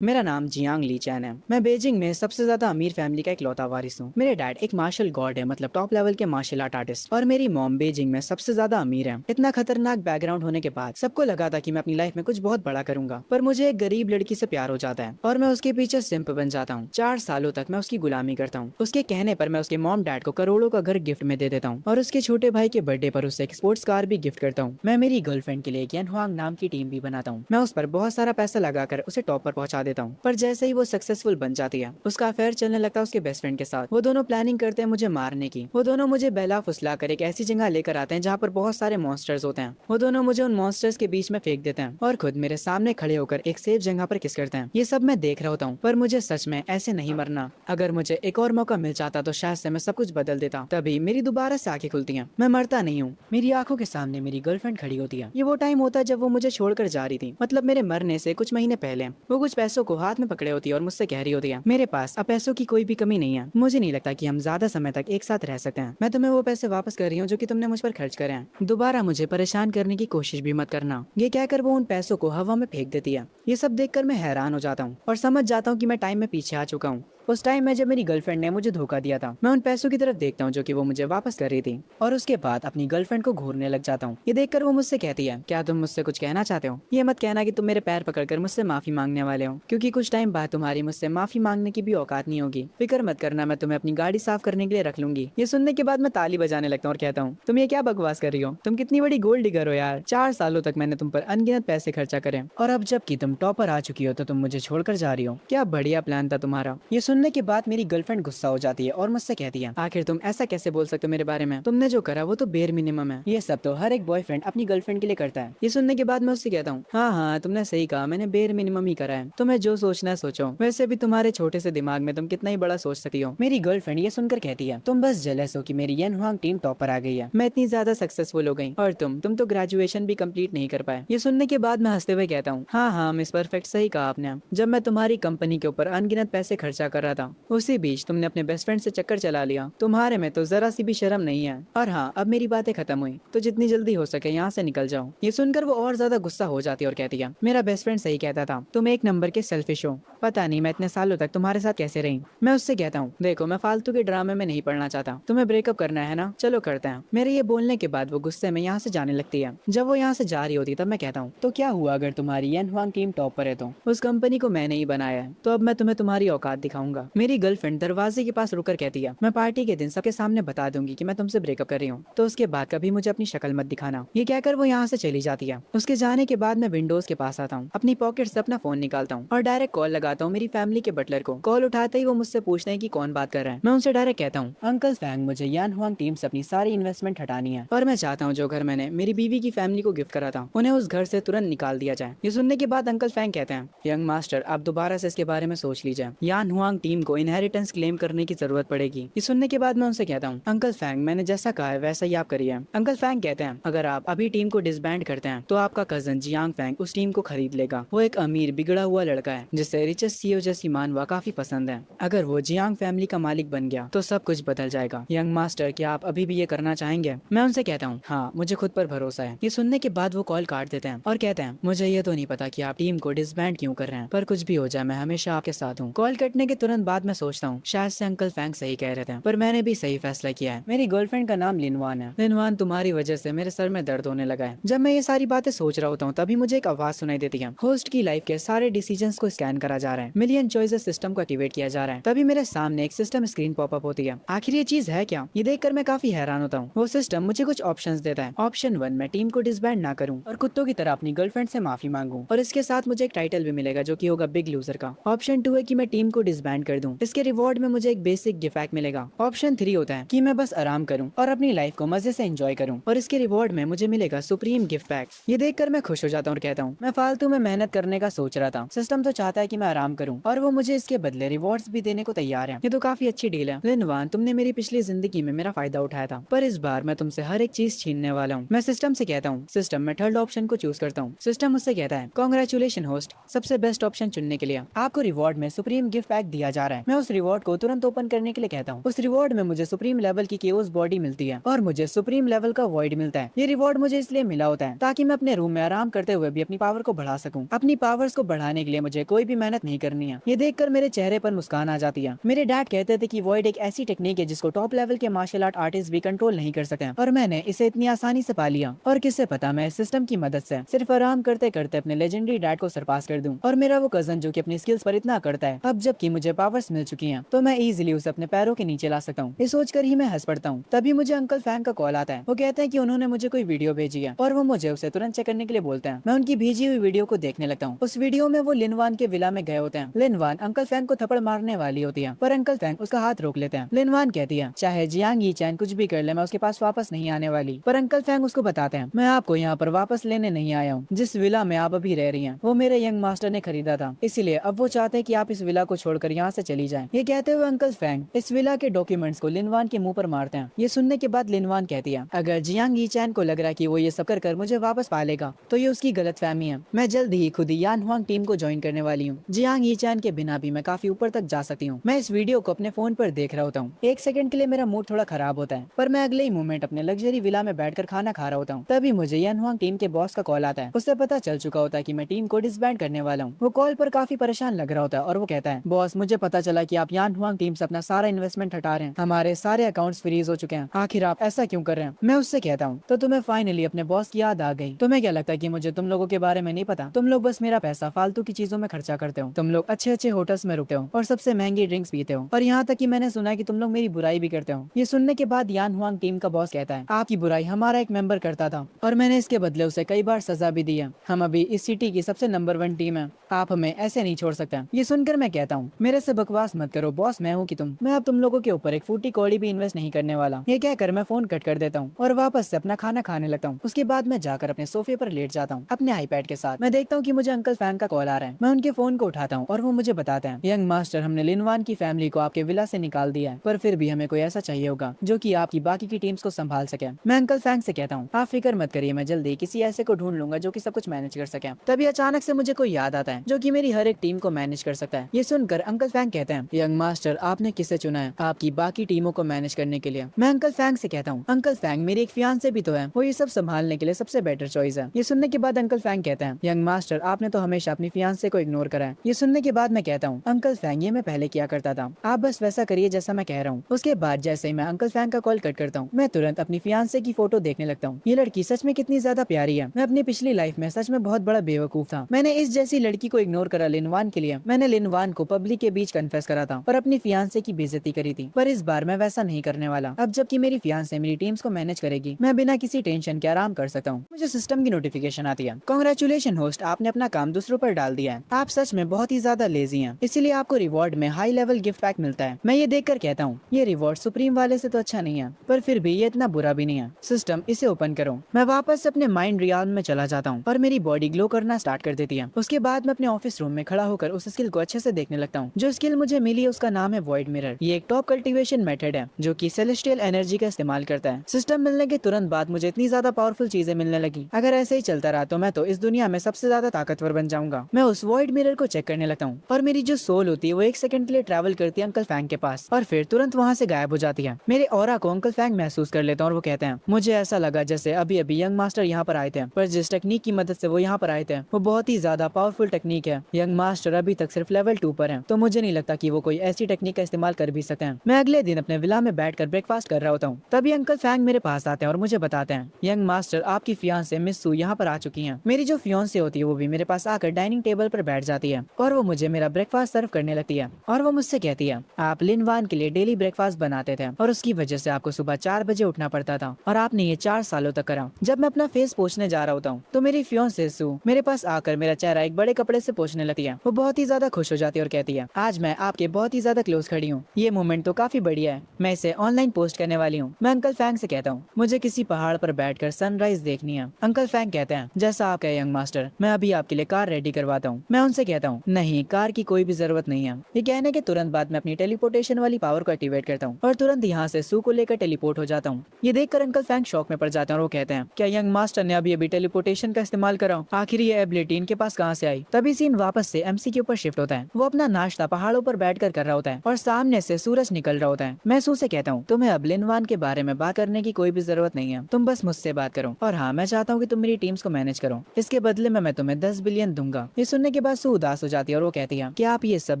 मेरा नाम जियांग ली चैन है। मैं बीजिंग में सबसे ज्यादा अमीर फैमिली का इकलौता वारिस हूँ। मेरे डैड एक मार्शल गॉड है, मतलब टॉप लेवल के मार्शल आर्ट आर्टिस्ट, और मेरी मॉम बीजिंग में सबसे ज्यादा अमीर है। इतना खतरनाक बैकग्राउंड होने के बाद सबको लगा था कि मैं अपनी लाइफ में कुछ बहुत बड़ा करूंगा, पर मुझे एक गरीब लड़की से प्यार हो जाता है और मैं उसके पीछे सिंप बन जाता हूँ। 4 सालों तक मैं उसकी गुलामी करता हूँ। उसके कहने पर मैं उसके मॉम डैड को करोड़ों का घर गिफ्ट में दे देता हूँ और उसके छोटे भाई के बर्थडे पर उसे एक स्पोर्ट्स कार भी गिफ्ट करता हूँ। मैं मेरी गर्लफ्रेंड के लिए एक यन हुआंग नाम की टीम भी बनाता हूँ। मैं उस पर बहुत सारा पैसा लगाकर उसे टॉप पर पहुंचा देता हूँ, पर जैसे ही वो सक्सेसफुल बन जाती है उसका अफेयर चलने लगता है उसके बेस्ट फ्रेंड के साथ। वो दोनों प्लानिंग करते हैं मुझे मारने की। वो दोनों मुझे बहला फुसला कर एक ऐसी जगह लेकर आते हैं जहाँ पर बहुत सारे मॉन्स्टर्स होते हैं। वो दोनों मुझे उन मॉन्स्टर्स के बीच में फेंक देते हैं और खुद मेरे सामने खड़े होकर एक सेफ जगह पर किस करते हैं। ये सब मैं देख रहा होता हूँ, पर मुझे सच में ऐसे नहीं मरना। अगर मुझे एक और मौका मिल जाता तो शायद से मैं सब कुछ बदल देता। तभी मेरी दोबारा से आंखें खुलती हैं। मैं मरता नहीं हूँ। मेरी आंखों के सामने मेरी गर्लफ्रेंड खड़ी होती है। ये वो टाइम होता है जब वो मुझे छोड़कर जा रही थी, मतलब मेरे मरने से कुछ महीने पहले। वो कुछ पैसों को हाथ में पकड़े होती है और मुझसे कह रही होती है, मेरे पास अब पैसों की कोई भी कमी नहीं है। मुझे नहीं लगता कि हम ज्यादा समय तक एक साथ रह सकते हैं। मैं तुम्हें वो पैसे वापस कर रही हूँ जो कि तुमने मुझ पर खर्च करे हैं। दोबारा मुझे परेशान करने की कोशिश भी मत करना। ये कहकर वो उन पैसों को हवा में फेंक देती है। ये सब देखकर मैं हैरान हो जाता हूँ और समझ जाता हूँ कि मैं टाइम में पीछे आ चुका हूँ। उस टाइम में जब मेरी गर्लफ्रेंड ने मुझे धोखा दिया था, मैं उन पैसों की तरफ देखता हूँ जो कि वो मुझे वापस कर रही थी, और उसके बाद अपनी गर्लफ्रेंड को घूरने लग जाता हूँ। ये देखकर वो मुझसे कहती है, क्या तुम मुझसे कुछ कहना चाहते हो? ये मत कहना कि तुम मेरे पैर पकड़कर मुझसे माफी मांगने वाले हो, क्योंकि कुछ टाइम बाद तुम्हारी मुझसे माफी मांगने की भी औकात नहीं होगी। फिक्र मत करना, मैं तुम्हें अपनी गाड़ी साफ करने के लिए रख लूंगी। ये सुनने के बाद मैं ताली बजाने लगता हूँ और कहता हूँ, तुम ये क्या बकवास कर रही हो? तुम कितनी बड़ी गोल्ड डिगर हो यार। 4 सालों तक मैंने तुम पर अनगिनत पैसे खर्चा करे, और अब जबकि तुम टॉपर आ चुकी हो तो तुम मुझे छोड़कर जा रही हो। क्या बढ़िया प्लान था तुम्हारा। ये सुनने के बाद मेरी गर्लफ्रेंड गुस्सा हो जाती है और मुझसे कहती है, आखिर तुम ऐसा कैसे बोल सकते हो मेरे बारे में? तुमने जो करा वो तो बेर मिनिमम है। ये सब तो हर एक बॉयफ्रेंड अपनी गर्लफ्रेंड के लिए करता है। ये सुनने के बाद मैं उससे कहता हूँ, हाँ हाँ तुमने सही कहा, मैंने बेर मिनिमम ही करा है। तुम्हें जो सोचना है सोचो। वैसे भी तुम्हारे छोटे से दिमाग में तुम कितना ही बड़ा सोच सकती हो। मेरी गर्लफ्रेंड ये सुनकर कहती है, तुम बस जेलस हो कि मेरी यन हुआंग टीम टॉपर आ गई है। मैं इतनी ज्यादा सक्सेसफुल हो गई और तुम तो ग्रेजुएशन भी कंप्लीट नहीं कर पाए। ये सुनने के बाद मैं हंसते हुए कहता हूँ, हाँ हाँ मिस परफेक्ट, सही कहा आपने। जब मैं तुम्हारी कंपनी के ऊपर अनगिनत पैसे खर्चा कर रहा था, उसी बीच तुमने अपने बेस्ट फ्रेंड से चक्कर चला लिया। तुम्हारे में तो जरा सी भी शर्म नहीं है। और हाँ, अब मेरी बातें खत्म हुई तो जितनी जल्दी हो सके यहाँ से निकल जाओ। ये सुनकर वो और ज्यादा गुस्सा हो जाती है और कहती है, मेरा बेस्ट फ्रेंड सही कहता था, तुम एक नंबर के सेल्फिश हो। पता नहीं मैं इतने सालों तक तुम्हारे साथ कैसे रही। मैं उससे कहता हूँ, देखो मैं फालतू के ड्रामे में नहीं पड़ना चाहता। तुम्हें ब्रेकअप करना है ना, चलो करते हैं। मेरे ये बोलने के बाद वो गुस्से में यहाँ से जाने लगती है। जब वो यहाँ से जा रही होती तब मैं कहता हूँ, तो क्या हुआ अगर तुम्हारी यन हुआंग टीम टॉप पर है तो? उस कंपनी को मैंने ही बनाया है, तो अब मैं तुम्हें तुम्हारी औकात दिखाऊंगा। मेरी गर्लफ्रेंड दरवाजे के पास रुकर कहती है, मैं पार्टी के दिन सबके सामने बता दूंगी कि मैं तुमसे ब्रेकअप कर रही हूँ, तो उसके बाद कभी मुझे अपनी शक्ल मत दिखाना। ये कहकर वो यहाँ से चली जाती है। उसके जाने के बाद मैं विंडोज के पास आता हूँ, अपनी पॉकेट से अपना फोन निकालता हूँ और डायरेक्ट कॉल लगाता हूँ मेरी फैमिली के बटलर को। कॉल उठाते ही वो मुझसे पूछते हैं कि कौन बात कर रहा है। मैं उनसे डायरेक्ट कहता हूँ, अंकल फैंग, मुझे यान हुआंग टीम से अपनी सारी इन्वेस्टमेंट हटानी है और मैं चाहता हूँ जो घर मैंने मेरी बीवी की फैमिली को गिफ्ट करा था उन्हें उस घर से तुरंत निकाल दिया जाए। ये सुनने के बाद अंकल फैंग कहते हैं, यंग मास्टर आप दोबारा से इसके बारे में सोच लीजिए। यान हुआंग टीम को इनहेरिटेंस क्लेम करने की जरूरत पड़ेगी। ये सुनने के बाद मैं उनसे कहता हूँ, अंकल फैंग मैंने जैसा कहा है वैसा ही आप करिए। अंकल फैंग कहते हैं, अगर आप अभी टीम को डिसबैंड करते हैं तो आपका कजन जियांग फैंग उस टीम को खरीद लेगा। वो एक अमीर बिगड़ा हुआ लड़का है जिसे रिचेस्ट सीईओ जैसी मानवा काफी पसंद है। अगर वो जियांग फैमिली का मालिक बन गया तो सब कुछ बदल जाएगा। यंग मास्टर क्या आप अभी भी ये करना चाहेंगे? मैं उनसे कहता हूँ, हाँ मुझे खुद पर भरोसा है। ये सुनने के बाद वो कॉल काट देते हैं और कहते हैं, मुझे ये तो नहीं पता कि आप टीम को डिसबैंड क्यों कर रहे हैं, पर कुछ भी हो जाए मैं हमेशा आपके साथ हूँ। कॉल कटने के तुरंत बाद मैं सोचता हूँ शायद से अंकल फैंग सही कह रहे थे, पर मैंने भी सही फैसला किया है। मेरी गर्लफ्रेंड का नाम लिनवान है। लिनवान तुम्हारी वजह से मेरे सर में दर्द होने लगा है। जब मैं ये सारी बातें सोच रहा होता हूँ तभी मुझे एक आवाज सुनाई देती है, होस्ट की लाइफ के सारे डिसीजंस को स्कैन करा जा रहा है, मिलियन चॉइसेस सिस्टम को एक्टिवेट किया जा रहा है। तभी मेरे सामने एक सिस्टम स्क्रीन पॉपअप होती है। आखिर ये चीज है क्या? ये देखकर मैं काफी हैरान होता हूँ। वो सिस्टम मुझे कुछ ऑप्शंस देता है। ऑप्शन 1, मैं टीम को डिसबैंड ना करूँ और कुत्तों की तरह अपनी गर्लफ्रेंड से माफी मांगू, और इसके साथ मुझे एक टाइटल भी मिलेगा जो कि होगा बिग लूजर का। ऑप्शन 2 है कि मैं टीम को डिसबैंड कर दूं, इसके रिवॉर्ड में मुझे एक बेसिक गिफ्ट पैक मिलेगा। ऑप्शन 3 होता है कि मैं बस आराम करूं और अपनी लाइफ को मजे से एंजॉय करूं, और इसके रिवॉर्ड में मुझे मिलेगा सुप्रीम गिफ्ट पैक। ये देखकर मैं खुश हो जाता हूँ और कहता हूँ, मैं फालतू में मेहनत करने का सोच रहा था, सिस्टम तो चाहता है कि मैं आराम करूं और वो मुझे इसके बदले रिवॉर्ड्स भी देने को तैयार है। ये तो काफी अच्छी डील है। लिनवान, तुमने मेरी पिछली जिंदगी में मेरा फायदा उठाया था, पर इस बार मैं तुमसे हर एक चीज छीनने वाला हूँ। मैं सिस्टम से कहता हूँ, सिस्टम मैं थर्ड ऑप्शन को चूज करता हूँ। सिस्टम मुझसे कहता है, कांग्रेचुलेशन होस्ट, सबसे बेस्ट ऑप्शन चुनने के लिए आपको रिवॉर्ड में सुप्रीम गिफ्ट पैक दिया दिया जा रहा है। मैं उस रिवॉर्ड को तुरंत ओपन करने के लिए कहता हूँ। उस रिवॉर्ड में मुझे सुप्रीम लेवल की केओस बॉडी मिलती है और मुझे सुप्रीम लेवल का वॉइड मिलता है। ये रिवॉर्ड मुझे इसलिए मिला होता है ताकि मैं अपने रूम में आराम करते हुए भी अपनी पावर को बढ़ा सकूं। अपनी पावर्स को बढ़ाने के लिए मुझे कोई भी मेहनत नहीं करनी है। ये देखकर मेरे चेहरे पर मुस्कान आ जाती है। मेरे डैड कहते थे कि वॉइड एक ऐसी टेक्निक है जिसको टॉप लेवल के मार्शल आर्ट आर्टिस्ट भी कंट्रोल नहीं कर सकते और मैंने इसे इतनी आसानी से पा लिया। और किससे पता मैं इस सिस्टम की मदद से सिर्फ आराम करते करते अपने लेजेंडरी डैड को सरपास कर दूं। और मेरा वो कजन जो कि अपनी स्किल्स पर इतना करता है, अब जबकि मुझे पावर्स मिल चुकी हैं तो मैं इजीली उसे अपने पैरों के नीचे ला सकता हूँ। ये सोचकर ही मैं हंस पड़ता हूँ। तभी मुझे अंकल फैंग का कॉल आता है। वो कहते हैं कि उन्होंने मुझे कोई वीडियो भेजी है और वो मुझे उसे तुरंत चेक करने के लिए बोलते हैं। मैं उनकी भेजी हुई वीडियो को देखने लगता हूँ। उस वीडियो में वो लिनवान के विला में गए होते हैं। लिनवान अंकल फैंग को थप्पड़ मारने वाली होती है पर अंकल फैंग उसका हाथ रोक लेते हैं। लिनवान कहती है चाहे जियांग यीचैन कुछ भी कर ले मैं उसके पास वापस नहीं आने वाली। पर अंकल फैंग उसको बताते हैं मैं आपको यहाँ पर वापस लेने नहीं आया हूँ। जिस विला में आप अभी रह रही हैं वो मेरे यंग मास्टर ने खरीदा था, इसीलिए अब वो चाहते हैं कि आप इस विला को छोड़कर यहाँ से चली जाएं। ये कहते हुए अंकल फैंग इस विला के डॉक्यूमेंट्स को लिनवान के मुंह पर मारते हैं। ये सुनने के बाद लिनवान कहती है अगर जियांग यीचैन को लग रहा है कि वो ये सब कर मुझे वापस पालेगा तो ये उसकी गलतफहमी है। मैं जल्द ही खुद ही यान हुआंग टीम को ज्वाइन करने वाली हूँ। जियांग यीचैन के बिना भी मैं काफी ऊपर तक जा सकती हूँ। मैं इस वीडियो को अपने फोन पर देख रहा होता हूँ। एक सेकंड के लिए मेरा मूड थोड़ा खराब होता है पर मैं अगले ही मोमेंट अपने लग्जरी विला में बैठकर खाना खा रहा होता हूँ। तभी मुझे यान हुआंग टीम के बॉस का कॉल आता है। उससे पता चल चुका होता है कि मैं टीम को डिसबैंड करने वाला हूँ। वो कॉल पर काफी परेशान लग रहा होता है और वो कहता है बॉस मुझे पता चला कि आप यान हुआंग टीम से अपना सारा इन्वेस्टमेंट हटा रहे हैं। हमारे सारे अकाउंट्स फ्रीज हो चुके हैं। आखिर आप ऐसा क्यों कर रहे हैं? मैं उससे कहता हूँ तो तुम्हें फाइनली अपने बॉस की याद आ गई। तुम्हें क्या लगता है कि मुझे तुम लोगों के बारे में नहीं पता? तुम लोग बस मेरा पैसा फालतू की चीजों में खर्चा करते हो। तुम लोग अच्छे अच्छे होटल्स में रुकते हो और सबसे महंगी ड्रिंक्स पीते हो और यहाँ तक कि मैंने सुना है कि तुम लोग मेरी बुराई भी करते हो। ये सुनने के बाद यान हुआंग टीम का बॉस कहता है आपकी बुराई हमारा एक मेंबर करता था और मैंने इसके बदले उसे कई बार सजा भी दी है। हम अभी इस सिटी की सबसे नंबर 1 टीम है। आप हमें ऐसे नहीं छोड़ सकते। ये सुनकर मैं कहता हूँ मेरे से बकवास मत करो बॉस, मैं हूँ कि तुम। मैं अब तुम लोगों के ऊपर एक फूटी कौड़ी भी इन्वेस्ट नहीं करने वाला। ये कहकर मैं फोन कट कर देता हूँ और वापस से अपना खाना खाने लगता हूँ। उसके बाद मैं जाकर अपने सोफे पर लेट जाता हूँ अपने आईपैड के साथ। मैं देखता हूँ कि मुझे अंकल फैंग का कॉल आ रहा है। मैं उनके फोन को उठाता हूँ और वो मुझे बताते हैं यंग मास्टर हमने लिनवान की फैमिली को आपके विला से निकाल दिया है पर फिर भी हमें कोई ऐसा चाहिए होगा जो कि आपकी बाकी की टीम्स को संभाल सके। मैं अंकल फैंग से कहता हूँ आप फिक्र मत करिए, मैं जल्दी किसी ऐसे को ढूंढ लूंगा जो कि सब कुछ मैनेज कर सके। तभी अचानक से मुझे कोई याद आता है जो कि मेरी हर एक टीम को मैनेज कर सकता है। ये सुनकर अंकल फैंग कहते हैं यंग मास्टर आपने किसे चुना है आपकी बाकी टीमों को मैनेज करने के लिए? मैं अंकल फैंग से कहता हूँ अंकल फैंग मेरी एक फियांसे भी तो है, वो ये सब संभालने के लिए सबसे बेटर चॉइस है। ये सुनने के बाद अंकल फैंग कहते हैं यंग मास्टर आपने तो हमेशा अपनी फियांसे को इग्नोर करा है। ये सुनने के बाद मैं कहता हूँ अंकल फैंग ये मैं पहले किया करता था, आप बस वैसा करिए जैसा मैं कह रहा हूँ। उसके बाद जैसे ही मैं अंकल फैंग का कॉल कट करता हूँ मैं तुरंत अपनी फियांसे की फोटो देखने लगता हूँ। ये लड़की सच में कितनी ज्यादा प्यारी है। मैं अपनी पिछली लाइफ में सच में बहुत बड़ा बेवकूफ था। मैंने इस जैसी लड़की को इग्नोर करा लिनवान के लिए। मैंने लिनवान को पब्लिक के बीच कन्फेस करा था और अपनी फियांसे की बेइज्जती करी थी, पर इस बार मैं वैसा नहीं करने वाला। अब जबकि मेरी फियांसे मेरी टीम्स को मैनेज करेगी मैं बिना किसी टेंशन के आराम कर सकता हूँ। मुझे सिस्टम की नोटिफिकेशन आती है कांग्रेचुलेशन होस्ट, आपने अपना काम दूसरों पर डाल दिया है। आप सच में बहुत ही ज्यादा लेजी हैं, इसीलिए आपको रिवॉर्ड में हाई लेवल गिफ्ट पैक मिलता है। मैं ये देखकर कहता हूँ ये रिवॉर्ड सुप्रीम वाले से तो अच्छा नहीं है पर फिर भी ये इतना बुरा भी नहीं है। सिस्टम इसे ओपन करो। मैं वापस अपने माइंड रियाल में चला जाता हूँ और मेरी बॉडी ग्लो करना स्टार्ट कर देती है। उसके बाद मैं अपने ऑफिस रूम में खड़ा होकर उस स्किल को अच्छे से देखने लगता हूँ। जो स्किल मुझे मिली है उसका नाम है वॉइड मिरर। ये एक टॉप कल्टीवेशन मेथड है जो कि सेलेस्टियल एनर्जी का इस्तेमाल करता है। सिस्टम मिलने के तुरंत बाद मुझे इतनी ज्यादा पावरफुल चीजें मिलने लगी। अगर ऐसे ही चलता रहा तो मैं तो इस दुनिया में सबसे ज्यादा ताकतवर बन जाऊंगा। मैं उस वॉइड मिरर को चेक करने लगता हूँ और मेरी जो सोल होती है वो एक सेकंड के लिए ट्रैवल करती है अंकल फैंग के पास और फिर तुरंत वहाँ से गायब हो जाती है। मेरे ऑरा को अंकल फैंग महसूस कर लेता हूँ और वो कहते हैं मुझे ऐसा लगा जैसे अभी अभी यंग मास्टर यहाँ पर आए थे, पर जिस टेक्निक की मदद से वो यहाँ पर आए थे वो बहुत ही ज्यादा पावरफुल टेक्निक है। यंग मास्टर अभी तक सिर्फ लेवल 2 पर है तो मुझे नहीं लगता कि वो कोई ऐसी टेक्निक का इस्तेमाल कर भी सकते हैं। मैं अगले दिन अपने विला में बैठकर ब्रेकफास्ट कर रहा होता हूँ। तभी अंकल फैंग मेरे पास आते हैं और मुझे बताते हैं यंग मास्टर आपकी फियांसे मिस सू यहाँ पर आ चुकी है। मेरी जो फियांसे होती है वो भी मेरे पास आकर डाइनिंग टेबल पर बैठ जाती है और वो मुझे मेरा ब्रेकफास्ट सर्व करने लगती है और वो मुझसे कहती है आप लिनवान के लिए डेली ब्रेकफास्ट बनाते थे और उसकी वजह से आपको सुबह 4 बजे उठना पड़ता था और आपने ये 4 सालों तक करा। जब मैं अपना फेस पोंछने जा रहा होता हूँ तो मेरी फियांसे सू मेरे पास आकर मेरा चेहरा एक बड़े कपड़े से पोंछने लगती है। वो बहुत ही ज्यादा खुश हो जाती है और कहती है आज मैं आपके बहुत ही ज्यादा क्लोज खड़ी हूँ। ये मोमेंट तो काफी बढ़िया है, मैं इसे ऑनलाइन पोस्ट करने वाली हूँ। मैं अंकल फैंग से कहता हूँ मुझे किसी पहाड़ पर बैठकर सनराइज देखनी है। अंकल फैंग कहते हैं जैसा आप कहे यंग मास्टर, मैं अभी आपके लिए कार रेडी करवाता हूँ। मैं उनसे कहता हूँ नहीं, कार की कोई भी जरूरत नहीं है। ये कहने के तुरंत बाद मैं अपनी टेलीपोर्टेशन वाली पावर को एक्टिवेट करता हूँ और तुरंत यहाँ से सू को लेकर टेलीपोर्ट हो जाता हूँ। ये देखकर अंकल फैंग शॉक में पड़ जाते हैं और वो कहते हैं क्या यंग मास्टर ने अभी अभी टेलीपोर्टेशन का इस्तेमाल करा? आखिर ये एबिलिटी इनके पास कहाँ से आई? तभी सीन वापस से एमसी के ऊपर शिफ्ट होता है। वो अपना नाश्ता पहाड़ों पर बैठकर कर रहा होता है और सामने से सूरज निकल रहा होता है। मैं सू से कहता हूँ, तुम्हें अब लिनवान के बारे में बात करने की कोई भी जरूरत नहीं है, तुम बस मुझसे बात करो। और हाँ, मैं चाहता हूँ कि तुम मेरी टीम्स को मैनेज करो, इसके बदले में मैं तुम्हें 10 बिलियन दूंगा। ये सुनने के बाद सू उदास हो जाती है और वो कहती है, क्या आप ये सब